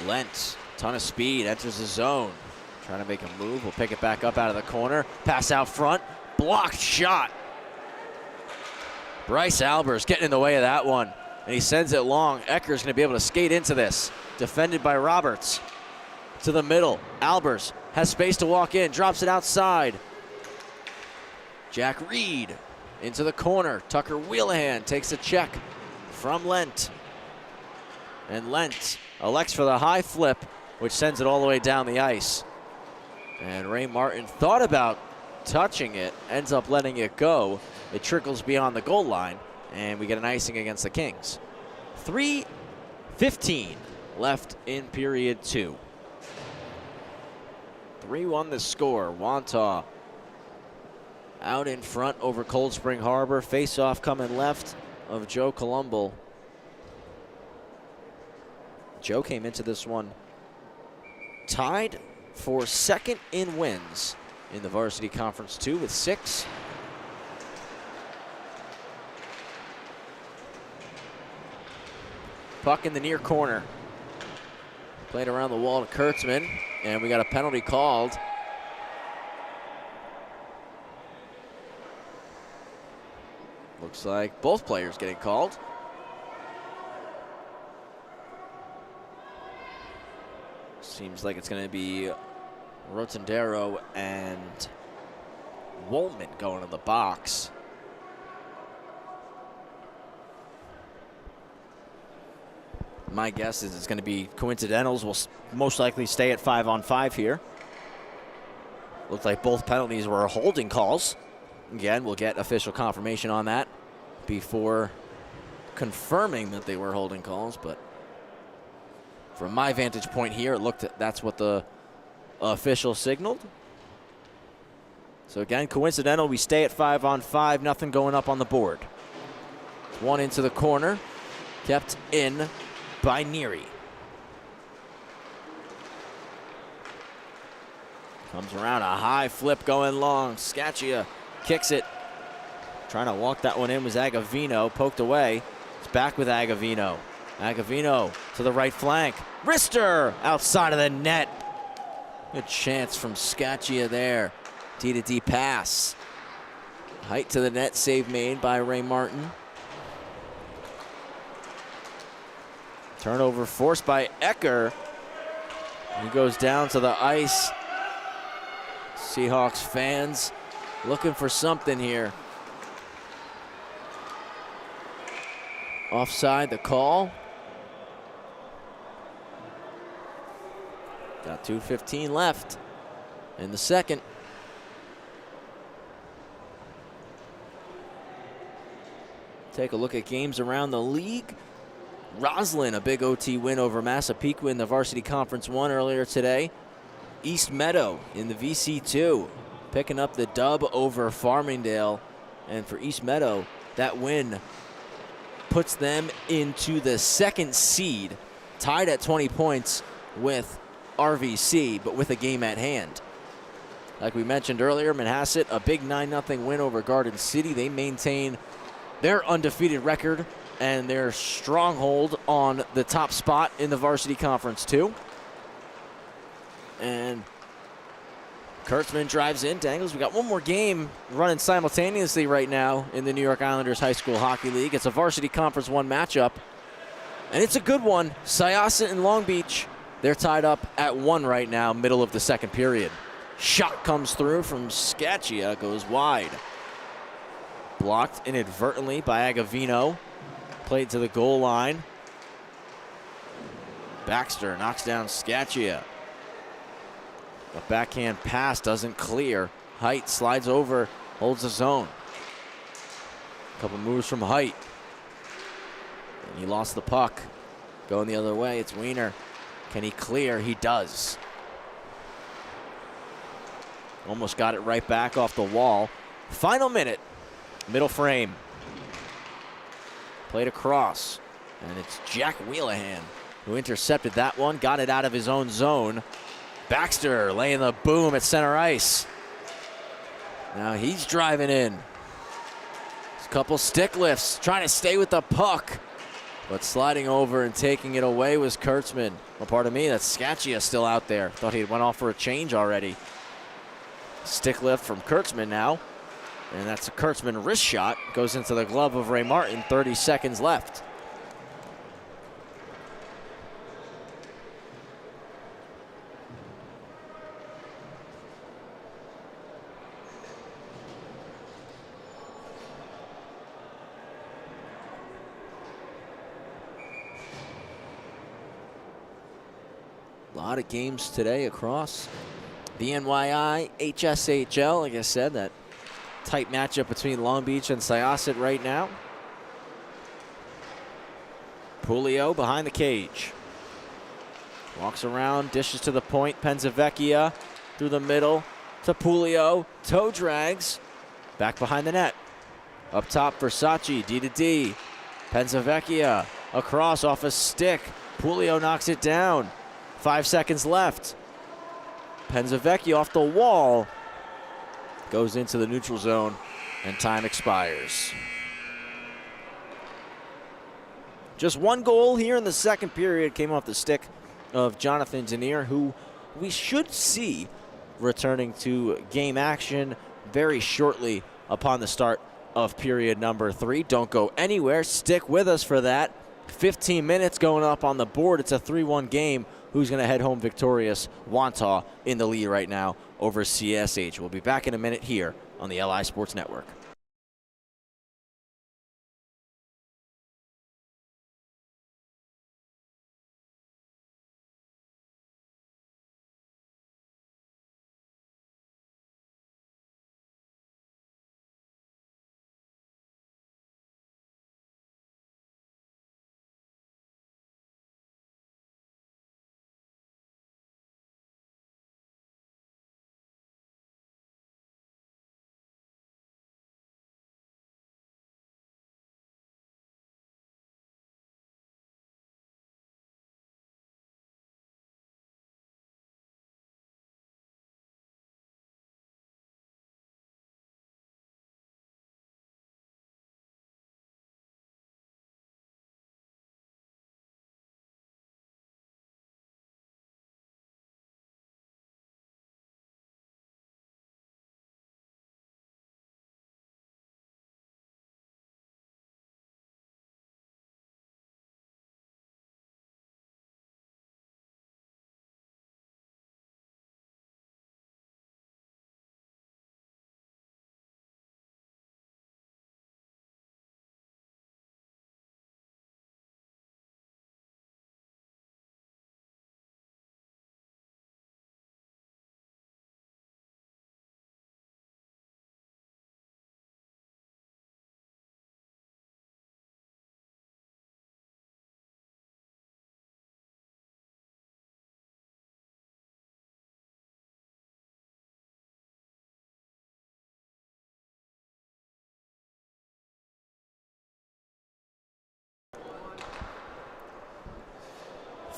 Lent, ton of speed, enters the zone. Trying to make a move, will pick it back up out of the corner. Pass out front, blocked shot. Bryce Albers getting in the way of that one, and he sends it long. Ecker's gonna be able to skate into this. Defended by Roberts. To the middle, Albers has space to walk in, drops it outside. Jack Reed into the corner. Tucker Wheelahan takes a check from Lent. And Lent elects for the high flip, which sends it all the way down the ice. And Ray Martin thought about touching it, ends up letting it go. It trickles beyond the goal line, and we get an icing against the Kings. 3:15 left in period 2. 3-1 the score. Wantagh out in front over Cold Spring Harbor. Face-off coming left of Joe Columble. Joe came into this one tied for second in wins in the Varsity Conference 2 with 6. Puck in the near corner. Played around the wall to Kurtzman, and we got a penalty called. Looks like both players getting called. Seems like it's going to be Rotondero and Woltman going to the box. My guess is it's going to be coincidentals. Will most likely stay at 5-on-5 here. Looked like both penalties were holding calls. Again, we'll get official confirmation on that before confirming that they were holding calls, but from my vantage point here, it looked that's what the official signaled. So again, coincidental, we stay at 5-on-5, nothing going up on the board. One into the corner, kept in by Neary. Comes around, a high flip going long. Scaccia kicks it. Trying to walk that one in was Agavino, poked away. It's back with Agavino. Agavino to the right flank. Wrister outside of the net. Good chance from Scaccia there. D-to-D pass. Height to the net, save made by Ray Martin. Turnover forced by Ecker. He goes down to the ice. Seahawks fans looking for something here. Offside the call. Got 2:15 left in the second. Take a look at games around the league. Roslyn, a big OT win over Massapequa in the Varsity Conference 1 earlier today. East Meadow in the VC2, picking up the dub over Farmingdale. And for East Meadow, that win puts them into the second seed, tied at 20 points with RVC, but with a game at hand. Like we mentioned earlier, Manhasset, a big 9-0 win over Garden City. They maintain their undefeated record and their stronghold on the top spot in the Varsity Conference 2. And Kurtzman drives in, dangles. We got one more game running simultaneously right now in the New York Islanders High School Hockey League. It's a Varsity Conference 1 matchup, and it's a good one. Syosset and Long Beach, they're tied up at 1 right now, middle of the second period. Shot comes through from Scaccia, goes wide. Blocked inadvertently by Agavino. Played to the goal line. Baxter knocks down Scaccia. A backhand pass doesn't clear. Height slides over, holds his own. A couple moves from Height. And he lost the puck. Going the other way, it's Wiener. Can he clear? He does. Almost got it right back off the wall. Final minute, middle frame. Played across, and it's Jack Wheelahan who intercepted that one, got it out of his own zone. Baxter laying the boom at center ice. Now he's driving in. A couple stick lifts, trying to stay with the puck, but sliding over and taking it away was Kurtzman. Well, pardon me, that's Scaccia still out there. Thought he went off for a change already. Stick lift from Kurtzman now. And that's a Kurtzman wrist shot. Goes into the glove of Ray Martin. 30 seconds left. A lot of games today across the NYIHSL. Like I said, that tight matchup between Long Beach and Syosset right now. Pulio behind the cage. Walks around, dishes to the point. Penzavecchia through the middle to Pulio. Toe drags. Back behind the net. Up top, Versace, D to D. Penzavecchia across off a stick. Pulio knocks it down. 5 seconds left. Penzavecchia off the wall. Goes into the neutral zone, and time expires. Just one goal here in the second period came off the stick of Jonathan Denier, who we should see returning to game action very shortly upon the start of period number 3. Don't go anywhere. Stick with us for that. 15 minutes going up on the board. It's a 3-1 game. Who's going to head home victorious? Wantagh in the lead right now over CSH. We'll be back in a minute here on the LI Sports Network.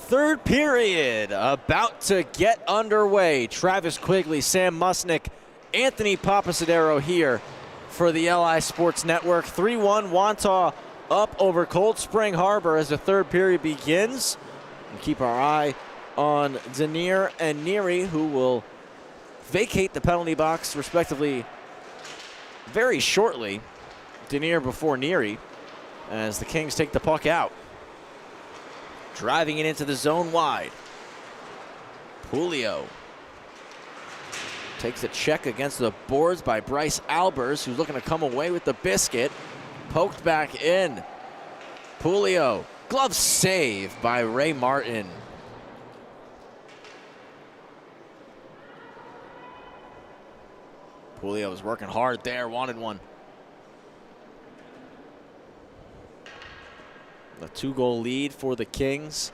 Third period about to get underway. Travis Quigley, Sam Musnick, Anthony Papasadero here for the LI Sports Network. 3-1 Wantagh up over Cold Spring Harbor as the third period begins. And keep our eye on Denier and Neary, who will vacate the penalty box respectively very shortly. Denier before Neary as the Kings take the puck out. Driving it into the zone wide. Pulio takes a check against the boards by Bryce Albers, who's looking to come away with the biscuit. Poked back in. Pulio, glove save by Ray Martin. Pulio was working hard there, wanted one. A 2-goal lead for the Kings.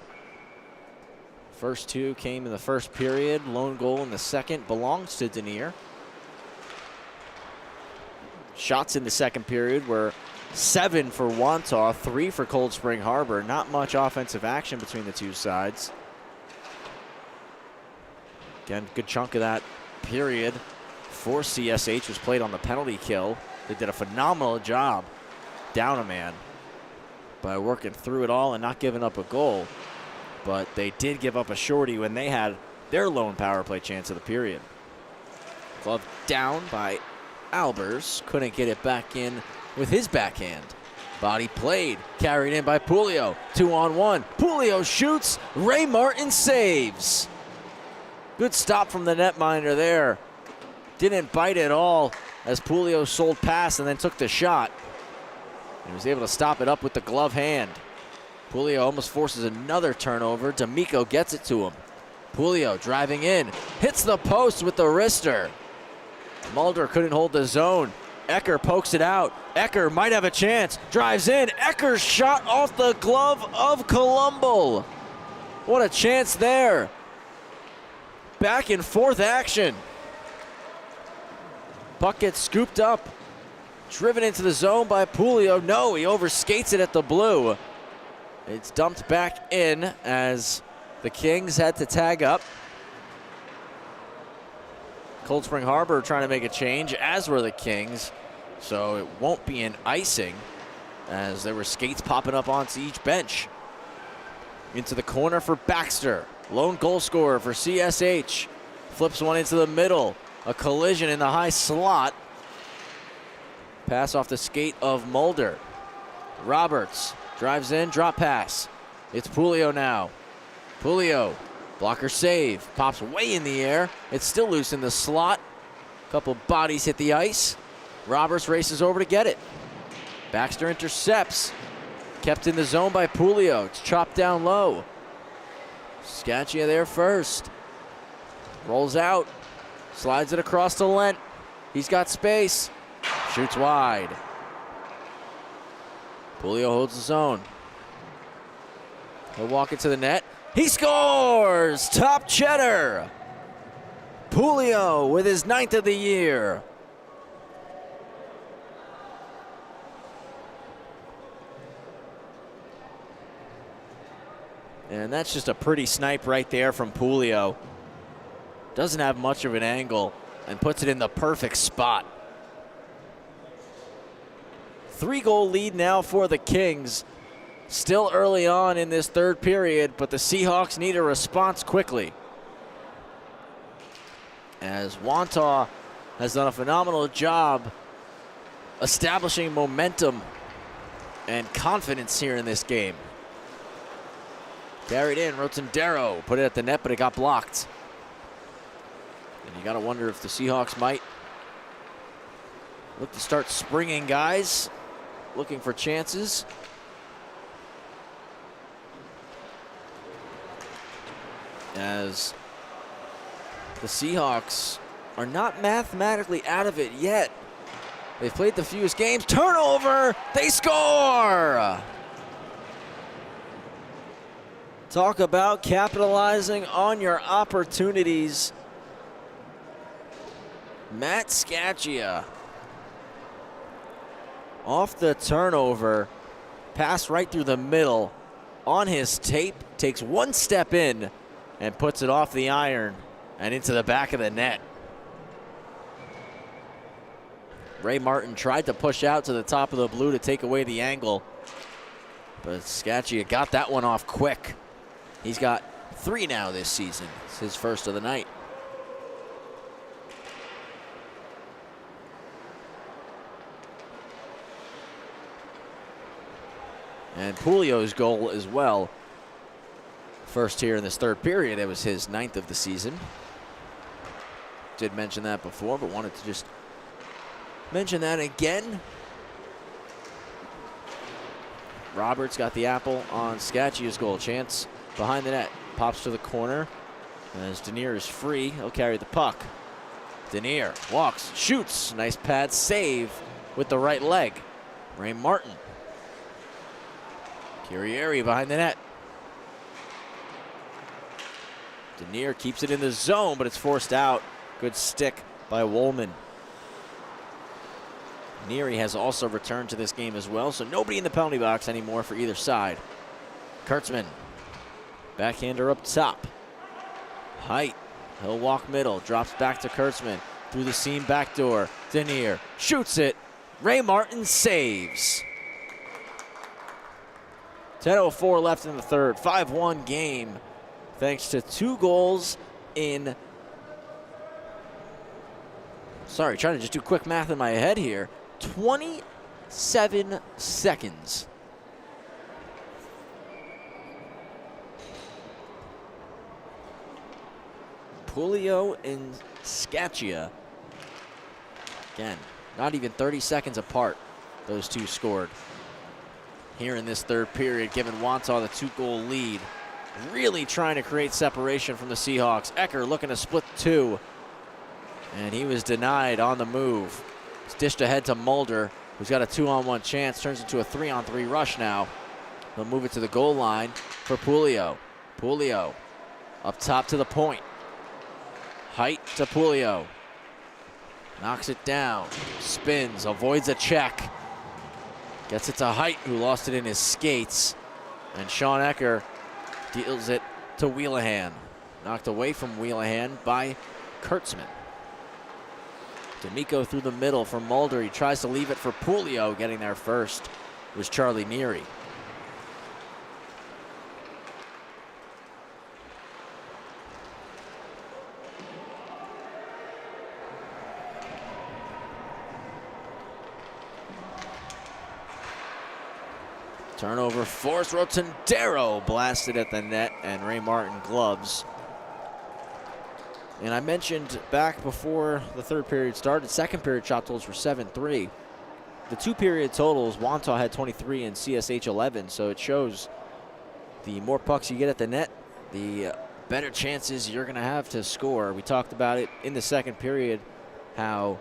First two came in the first period. Lone goal in the second belongs to Denier. Shots in the second period were 7 for Wantagh, 3 for Cold Spring Harbor. Not much offensive action between the two sides. Again, good chunk of that period for CSH was played on the penalty kill. They did a phenomenal job down a man by working through it all and not giving up a goal. But they did give up a shorty when they had their lone power play chance of the period. Glove down by Albers. Couldn't get it back in with his backhand. Body played, carried in by Pulio. 2-on-1. Pulio shoots. Ray Martin saves. Good stop from the netminder there. Didn't bite at all as Pulio sold past and then took the shot. He was able to stop it up with the glove hand. Pulio almost forces another turnover. D'Amico gets it to him. Pulio driving in, hits the post with the wrister. Mulder couldn't hold the zone. Ecker pokes it out. Ecker might have a chance, drives in. Ecker's shot off the glove of Colombo. What a chance there back and forth action. Puck gets scooped up, driven into the zone by Pulio. No, he overskates it at the blue. It's dumped back in as the Kings had to tag up. Cold Spring Harbor trying to make a change, as were the Kings. So it won't be an icing, as there were skates popping up onto each bench. Into the corner for Baxter. Lone goal scorer for CSH. Flips one into the middle. A collision in the high slot. Pass off the skate of Mulder. Roberts drives in, drop pass. It's Pulio now. Pulio, blocker save. Pops way in the air. It's still loose in the slot. Couple bodies hit the ice. Roberts races over to get it. Baxter intercepts. Kept in the zone by Pulio. It's chopped down low. Scaccia there first. Rolls out. Slides it across to Lent. He's got space. Shoots wide. Pulio holds the zone. He'll walk it to the net. He scores! Top cheddar. Pulio with his 9th of the year. And that's just a pretty snipe right there from Pulio. Doesn't have much of an angle and puts it in the perfect spot. 3-goal lead now for the Kings. Still early on in this third period, but the Seahawks need a response quickly, as Wantagh has done a phenomenal job establishing momentum and confidence here in this game. Carried in, Rotondero put it at the net, but it got blocked. And you got to wonder if the Seahawks might look to start springing guys, looking for chances. As the Seahawks are not mathematically out of it yet. They've played the fewest games. Turnover, they score! Talk about capitalizing on your opportunities. Matt Scaccia off the turnover, pass right through the middle on his tape, takes one step in and puts it off the iron and into the back of the net. Ray Martin tried to push out to the top of the blue to take away the angle, but Scaccia got that one off quick. He's got 3 now this season. It's his first of the night. And Pulio's goal as well. First here in this third period. It was his 9th of the season. Did mention that before, but wanted to just mention that again. Roberts got the apple on Scaccia's goal. Chance behind the net. Pops to the corner. As Denier is free, he'll carry the puck. Denier walks, shoots. Nice pad save with the right leg. Ray Martin. Curieri behind the net. Denier keeps it in the zone, but it's forced out. Good stick by Woolman. Neary has also returned to this game as well, so nobody in the penalty box anymore for either side. Kurtzman, backhander up top. Height, he'll walk middle, drops back to Kurtzman. Through the seam backdoor, Denier shoots it. Ray Martin saves. 10:04 left in the third, 5-1 game, thanks to 2 goals in, sorry, trying to just do quick math in my head here, 27 seconds. Pulio and Scaccia, again, not even 30 seconds apart, those two scored here in this third period, giving Wantagh the 2-goal lead. Really trying to create separation from the Seahawks. Ecker looking to split 2, and he was denied on the move. It's dished ahead to Mulder, who's got a 2-on-1 chance, turns into a 3-on-3 rush now. He'll move it to the goal line for Pulio. Pulio up top to the point. Height to Pulio. Knocks it down, spins, avoids a check. Gets it to Height, who lost it in his skates. And Sean Ecker deals it to Wheelahan. Knocked away from Wheelahan by Kurtzman. D'Amico through the middle for Mulder. He tries to leave it for Pulio. Getting there first was Charlie Neary. Turnover forced. Rotondaro blasted at the net, and Ray Martin gloves. And I mentioned back before the third period started, second period shot totals were 7-3. The two period totals, Wantagh had 23 and CSH 11, so it shows the more pucks you get at the net, the better chances you're going to have to score. We talked about it in the second period, how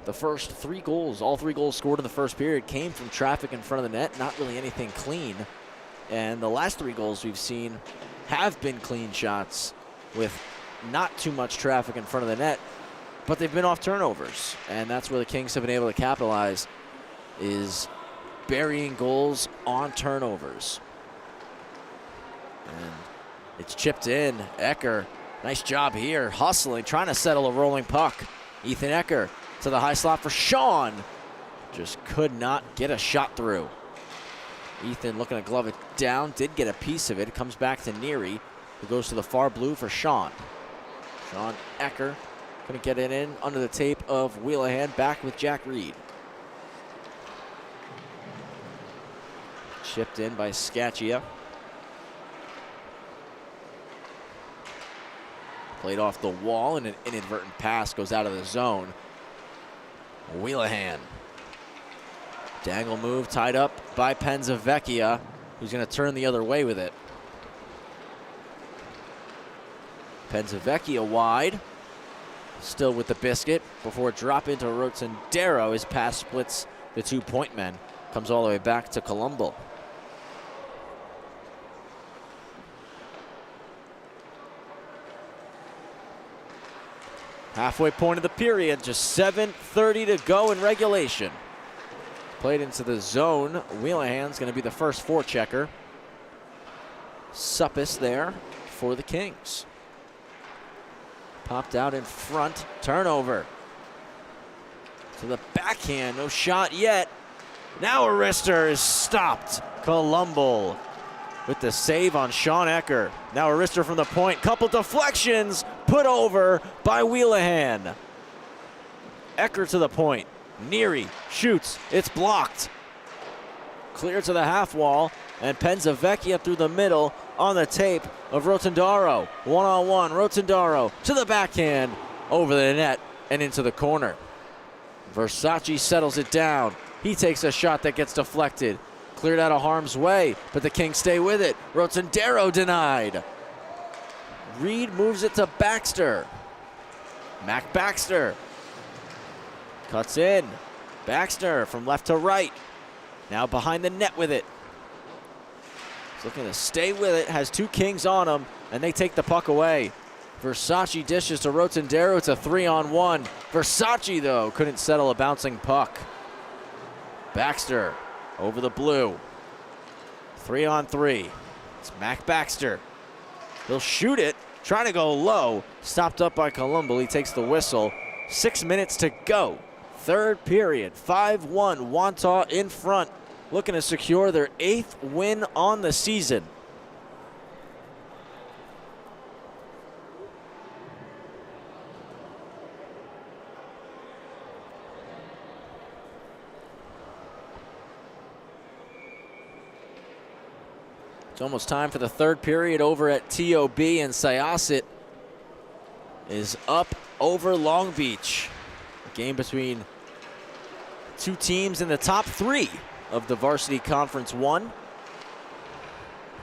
the first three goals, all three goals scored in the first period, came from traffic in front of the net, not really anything clean. And the last three goals we've seen have been clean shots with not too much traffic in front of the net, but they've been off turnovers. And that's where the Kings have been able to capitalize, is burying goals on turnovers. And it's chipped in. Ecker, nice job here, hustling, trying to settle a rolling puck. Ethan Ecker to the high slot for Sean. Just could not get a shot through. Ethan looking to glove it down, did get a piece of it. It comes back to Neary, who goes to the far blue for Sean. Sean Ecker couldn't get it in under the tape of Wheelahan. Back with Jack Reed. Chipped in by Scaccia. Played off the wall, and an inadvertent pass goes out of the zone. Wheelahan. Dangle move tied up by Penzavecchia, who's going to turn the other way with it. Penzavecchia wide, still with the biscuit before drop into Rotondaro. His pass splits the 2 point men, comes all the way back to Colombo. Halfway point of the period, just 7:30 to go in regulation. Played into the zone. Wheelahan's going to be the first forechecker. Suppis there for the Kings. Popped out in front, turnover. To the backhand, no shot yet. Now a wrister is stopped. Colombo with the save on Sean Ecker. Now a wrister from the point, couple deflections, put over by Wheelahan. Ecker to the point, Neary shoots, it's blocked. Clear to the half wall, and Penzavecchia through the middle on the tape of Rotondaro. One-on-one, Rotondaro to the backhand, over the net and into the corner. Versace settles it down. He takes a shot that gets deflected. Cleared out of harm's way, but the Kings stay with it. Rotondaro denied. Reed moves it to Baxter. Mac Baxter cuts in. Baxter from left to right. Now behind the net with it. He's looking to stay with it. Has two Kings on him, and they take the puck away. Versace dishes to Rotondaro. It's a 3-on-1. Versace, though, couldn't settle a bouncing puck. Baxter over the blue. 3-on-3. It's Mac Baxter. He'll shoot it, trying to go low. Stopped up by Colombo. He takes the whistle. 6 minutes to go. Third period. 5-1. Wantagh in front, looking to secure their 8th win on the season. It's almost time for the third period over at TOB, and Syosset is up over Long Beach. A game between two teams in the top 3 of the Varsity Conference 1.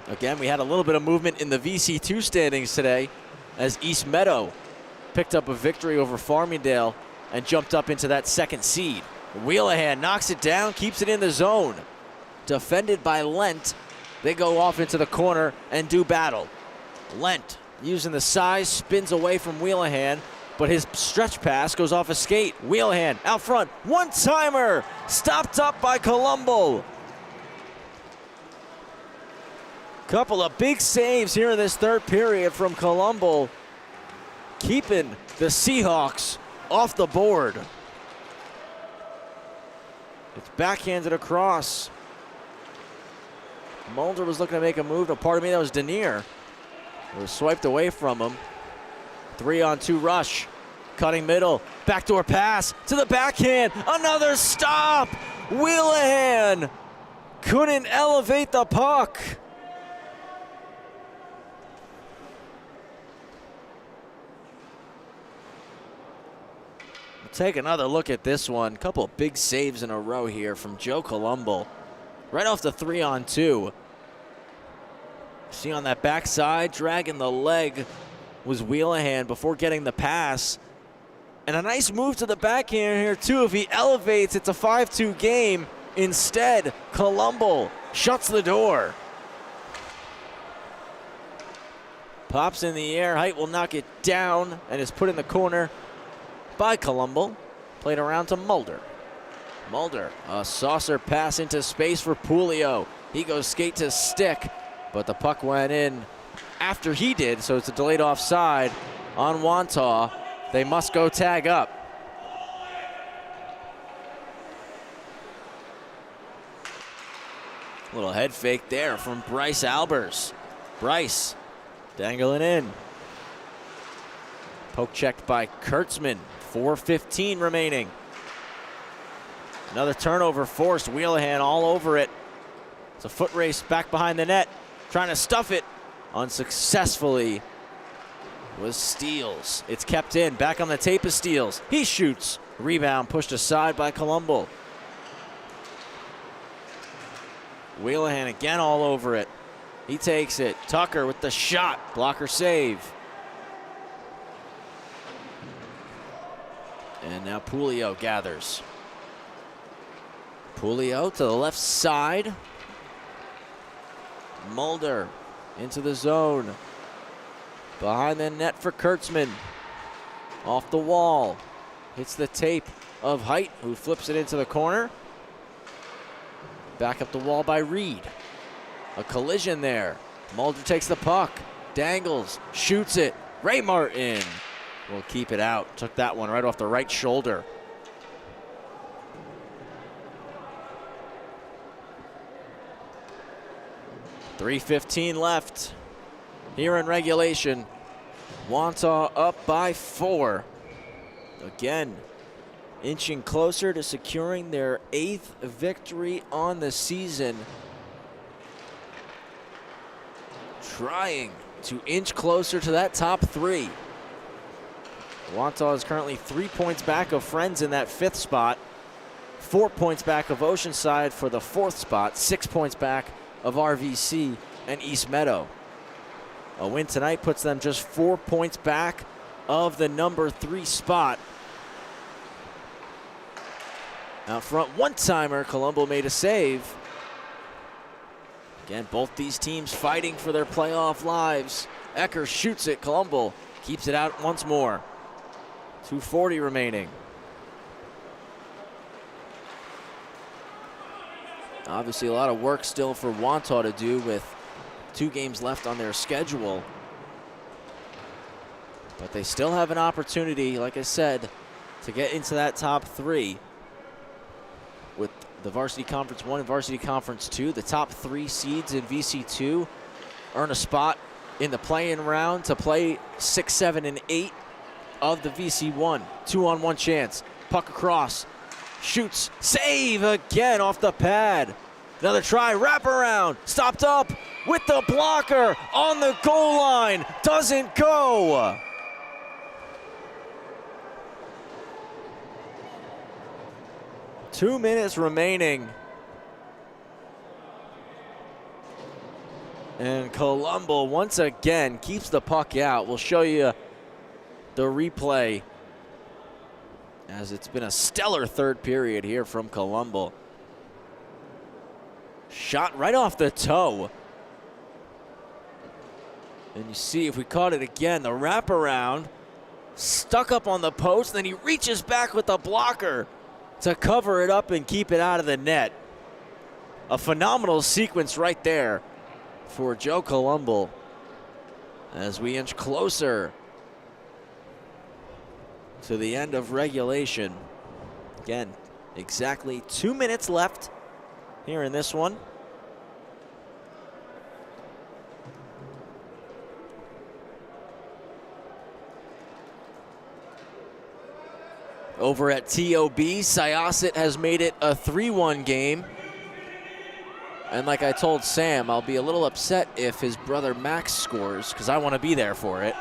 Again, we had a little bit of movement in the VC2 standings today as East Meadow picked up a victory over Farmingdale and jumped up into that second seed. Wheelahan knocks it down, keeps it in the zone. Defended by Lent. They go off into the corner and do battle. Lent, using the size, spins away from Wheelahan, but his stretch pass goes off a skate. Wheelahan out front, one-timer, stopped up by Colombo. Couple of big saves here in this third period from Colombo, keeping the Seahawks off the board. It's backhanded across. Mulder was looking to make a move. No, pardon me, that was Denier. It was swiped away from him. 3-on-2 rush. Cutting middle. Backdoor pass to the backhand. Another stop. Wheelahan couldn't elevate the puck. Take another look at this one. Couple of big saves in a row here from Joe Colombo. Right off the 3-on-2. See on that backside, dragging the leg was Wheelahan before getting the pass. And a nice move to the backhand here too. If he elevates, it's a 5-2 game. Instead, Colombo shuts the door. Pops in the air, Height will knock it down and is put in the corner by Colombo. Played around to Mulder. Mulder, a saucer pass into space for Pulio. He goes skate to stick, but the puck went in after he did, so it's a delayed offside on Wantagh. They must go tag up. Little head fake there from Bryce Albers. Bryce dangling in. Poke checked by Kurtzman. 4:15 remaining. Another turnover forced. Wheelahan all over it. It's a foot race back behind the net. Trying to stuff it. Unsuccessfully was Steels. It's kept in. Back on the tape of Steels. He shoots. Rebound pushed aside by Colombo. Wheelahan again all over it. He takes it. Tucker with the shot. Blocker save. And now Pulio gathers. Pulio to the left side. Mulder into the zone. Behind the net for Kurtzman. Off the wall. Hits the tape of Height, who flips it into the corner. Back up the wall by Reed. A collision there. Mulder takes the puck. Dangles. Shoots it. Ray Martin will keep it out. Took that one right off the right shoulder. .3:15 left here in regulation. Wantagh up by 4. Again, inching closer to securing their 8th victory on the season. Trying to inch closer to that top 3. Wantagh is currently 3 points back of Friends in that 5th spot. 4 points back of Oceanside for the 4th spot. 6 points back of RVC and East Meadow. A win tonight puts them just 4 points back of the number 3 spot. Out front, one-timer. Colombo made a save. Again, both these teams fighting for their playoff lives. Ecker shoots it. Colombo keeps it out once more. 2:40 remaining. Obviously a lot of work still for Wantagh to do with 2 games left on their schedule. But they still have an opportunity, like I said, to get into that top 3 with the Varsity Conference 1 and Varsity Conference 2. The top 3 seeds in VC2 earn a spot in the play-in round to play 6, 7, and 8 of the VC1. 2-on-1 chance. Puck across. Shoots. Save again off the pad. Another try. Wraparound. Stopped up with the blocker on the goal line. Doesn't go. Two minutes remaining. And Colombo once again keeps the puck out. We'll show you the replay, as it's been a stellar third period here from Colombo. Shot right off the toe. And you see, if we caught it again, the wraparound stuck up on the post, then he reaches back with the blocker to cover it up and keep it out of the net. A phenomenal sequence right there for Joe Colombo as we inch closer to the end of regulation. Again, exactly 2 minutes left here in this one. Over at TOB, Syosset has made it a 3-1 game. And like I told Sam, I'll be a little upset if his brother Max scores, because I want to be there for it.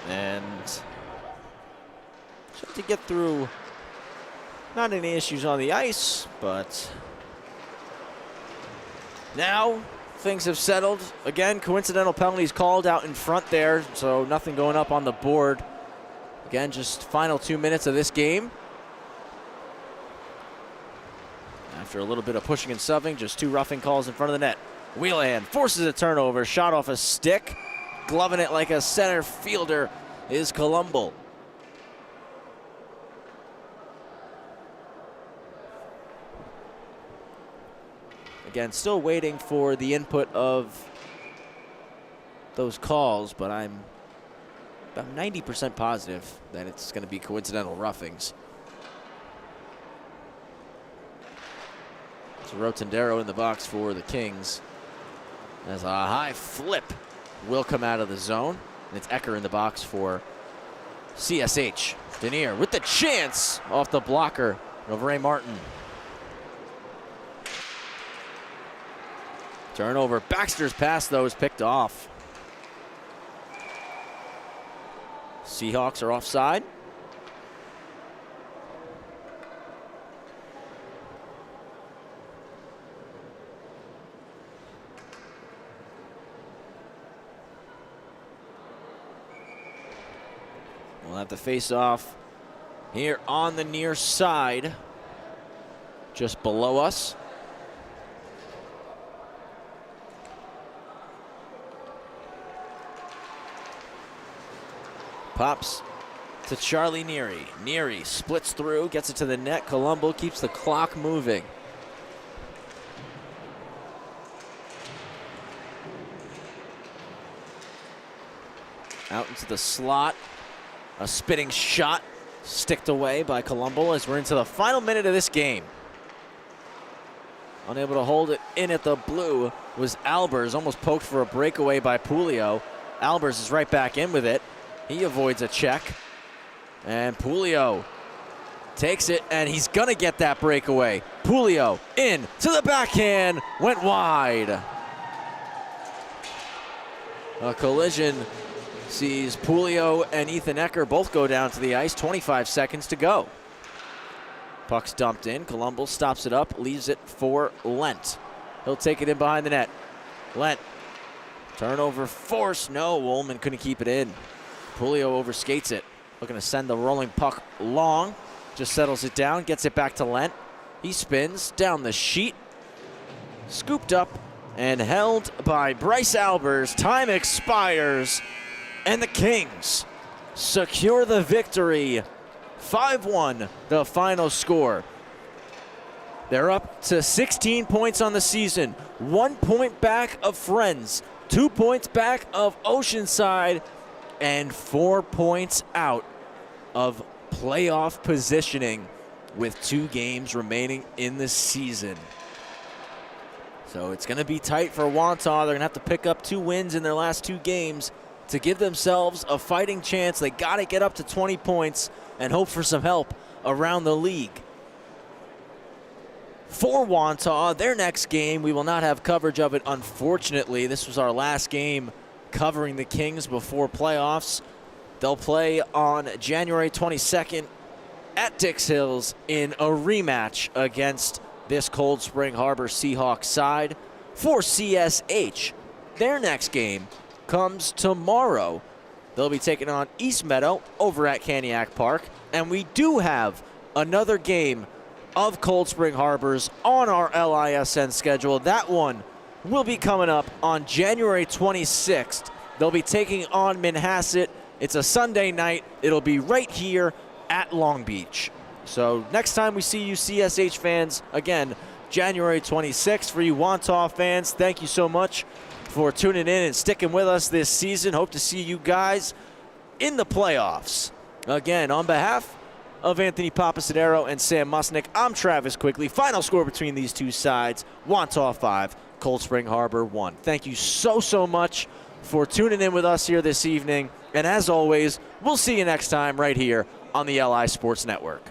And just to get through, not any issues on the ice, but now things have settled. Again, coincidental penalties called out in front there, so nothing going up on the board. Again, just final 2 minutes of this game. After a little bit of pushing and shoving, just 2 roughing calls in front of the net. Wheelahan forces a turnover, shot off a stick. Gloving it like a center fielder is Colombo. Again, still waiting for the input of those calls, but I'm about 90% positive that it's going to be coincidental roughings. It's Rotondero in the box for the Kings. As a high flip will come out of the zone. And it's Ecker in the box for CSH. Denier with the chance off the blocker of Ray Martin. Turnover. Baxter's pass, though, is picked off. Seahawks are offside. We'll have the face-off here on the near side, just below us. Pops to Charlie Neary. Neary splits through, gets it to the net. Colombo keeps the clock moving. Out into the slot. A spitting shot sticked away by Colombo as we're into the final minute of this game. Unable to hold it in at the blue was Albers, almost poked for a breakaway by Pulio. Albers is right back in with it. He avoids a check. And Pulio takes it, and he's gonna get that breakaway. Pulio in to the backhand, went wide. A collision sees Pulio and Ethan Ecker both go down to the ice. 25 seconds to go. Puck's dumped in. Colombo stops it up, leaves it for Lent. He'll take it in behind the net. Lent. Turnover force. No, Woolman couldn't keep it in. Pulio overskates it. Looking to send the rolling puck long. Just settles it down, gets it back to Lent. He spins down the sheet. Scooped up and held by Bryce Albers. Time expires. And the Kings secure the victory. 5-1, the final score. They're up to 16 points on the season. 1 point back of Friends, 2 points back of Oceanside, and 4 points out of playoff positioning with 2 games remaining in the season. So it's going to be tight for Wantagh. They're going to have to pick up 2 wins in their last 2 games to give themselves a fighting chance. They got to get up to 20 points and hope for some help around the league. For Wantagh, their next game, we will not have coverage of it, unfortunately. This was our last game covering the Kings before playoffs. They'll play on January 22nd at Dix Hills in a rematch against this Cold Spring Harbor Seahawks side. For CSH, their next game comes tomorrow. They'll be taking on East Meadow over at Caniac Park. And we do have another game of Cold Spring Harbors on our LISN schedule. That one will be coming up on January 26th. They'll be taking on Manhasset. It's a Sunday night. It'll be right here at Long Beach. So next time we see you CSH fans, again, January 26th. For you Wantagh fans, thank you so much for tuning in and sticking with us this season. Hope to see you guys in the playoffs. Again, on behalf of Anthony Papasadero and Sam Musnick, I'm Travis Quigley. Final score between these two sides, Wantagh 5, Cold Spring Harbor 1. Thank you so much for tuning in with us here this evening. And as always, we'll see you next time right here on the LI Sports Network.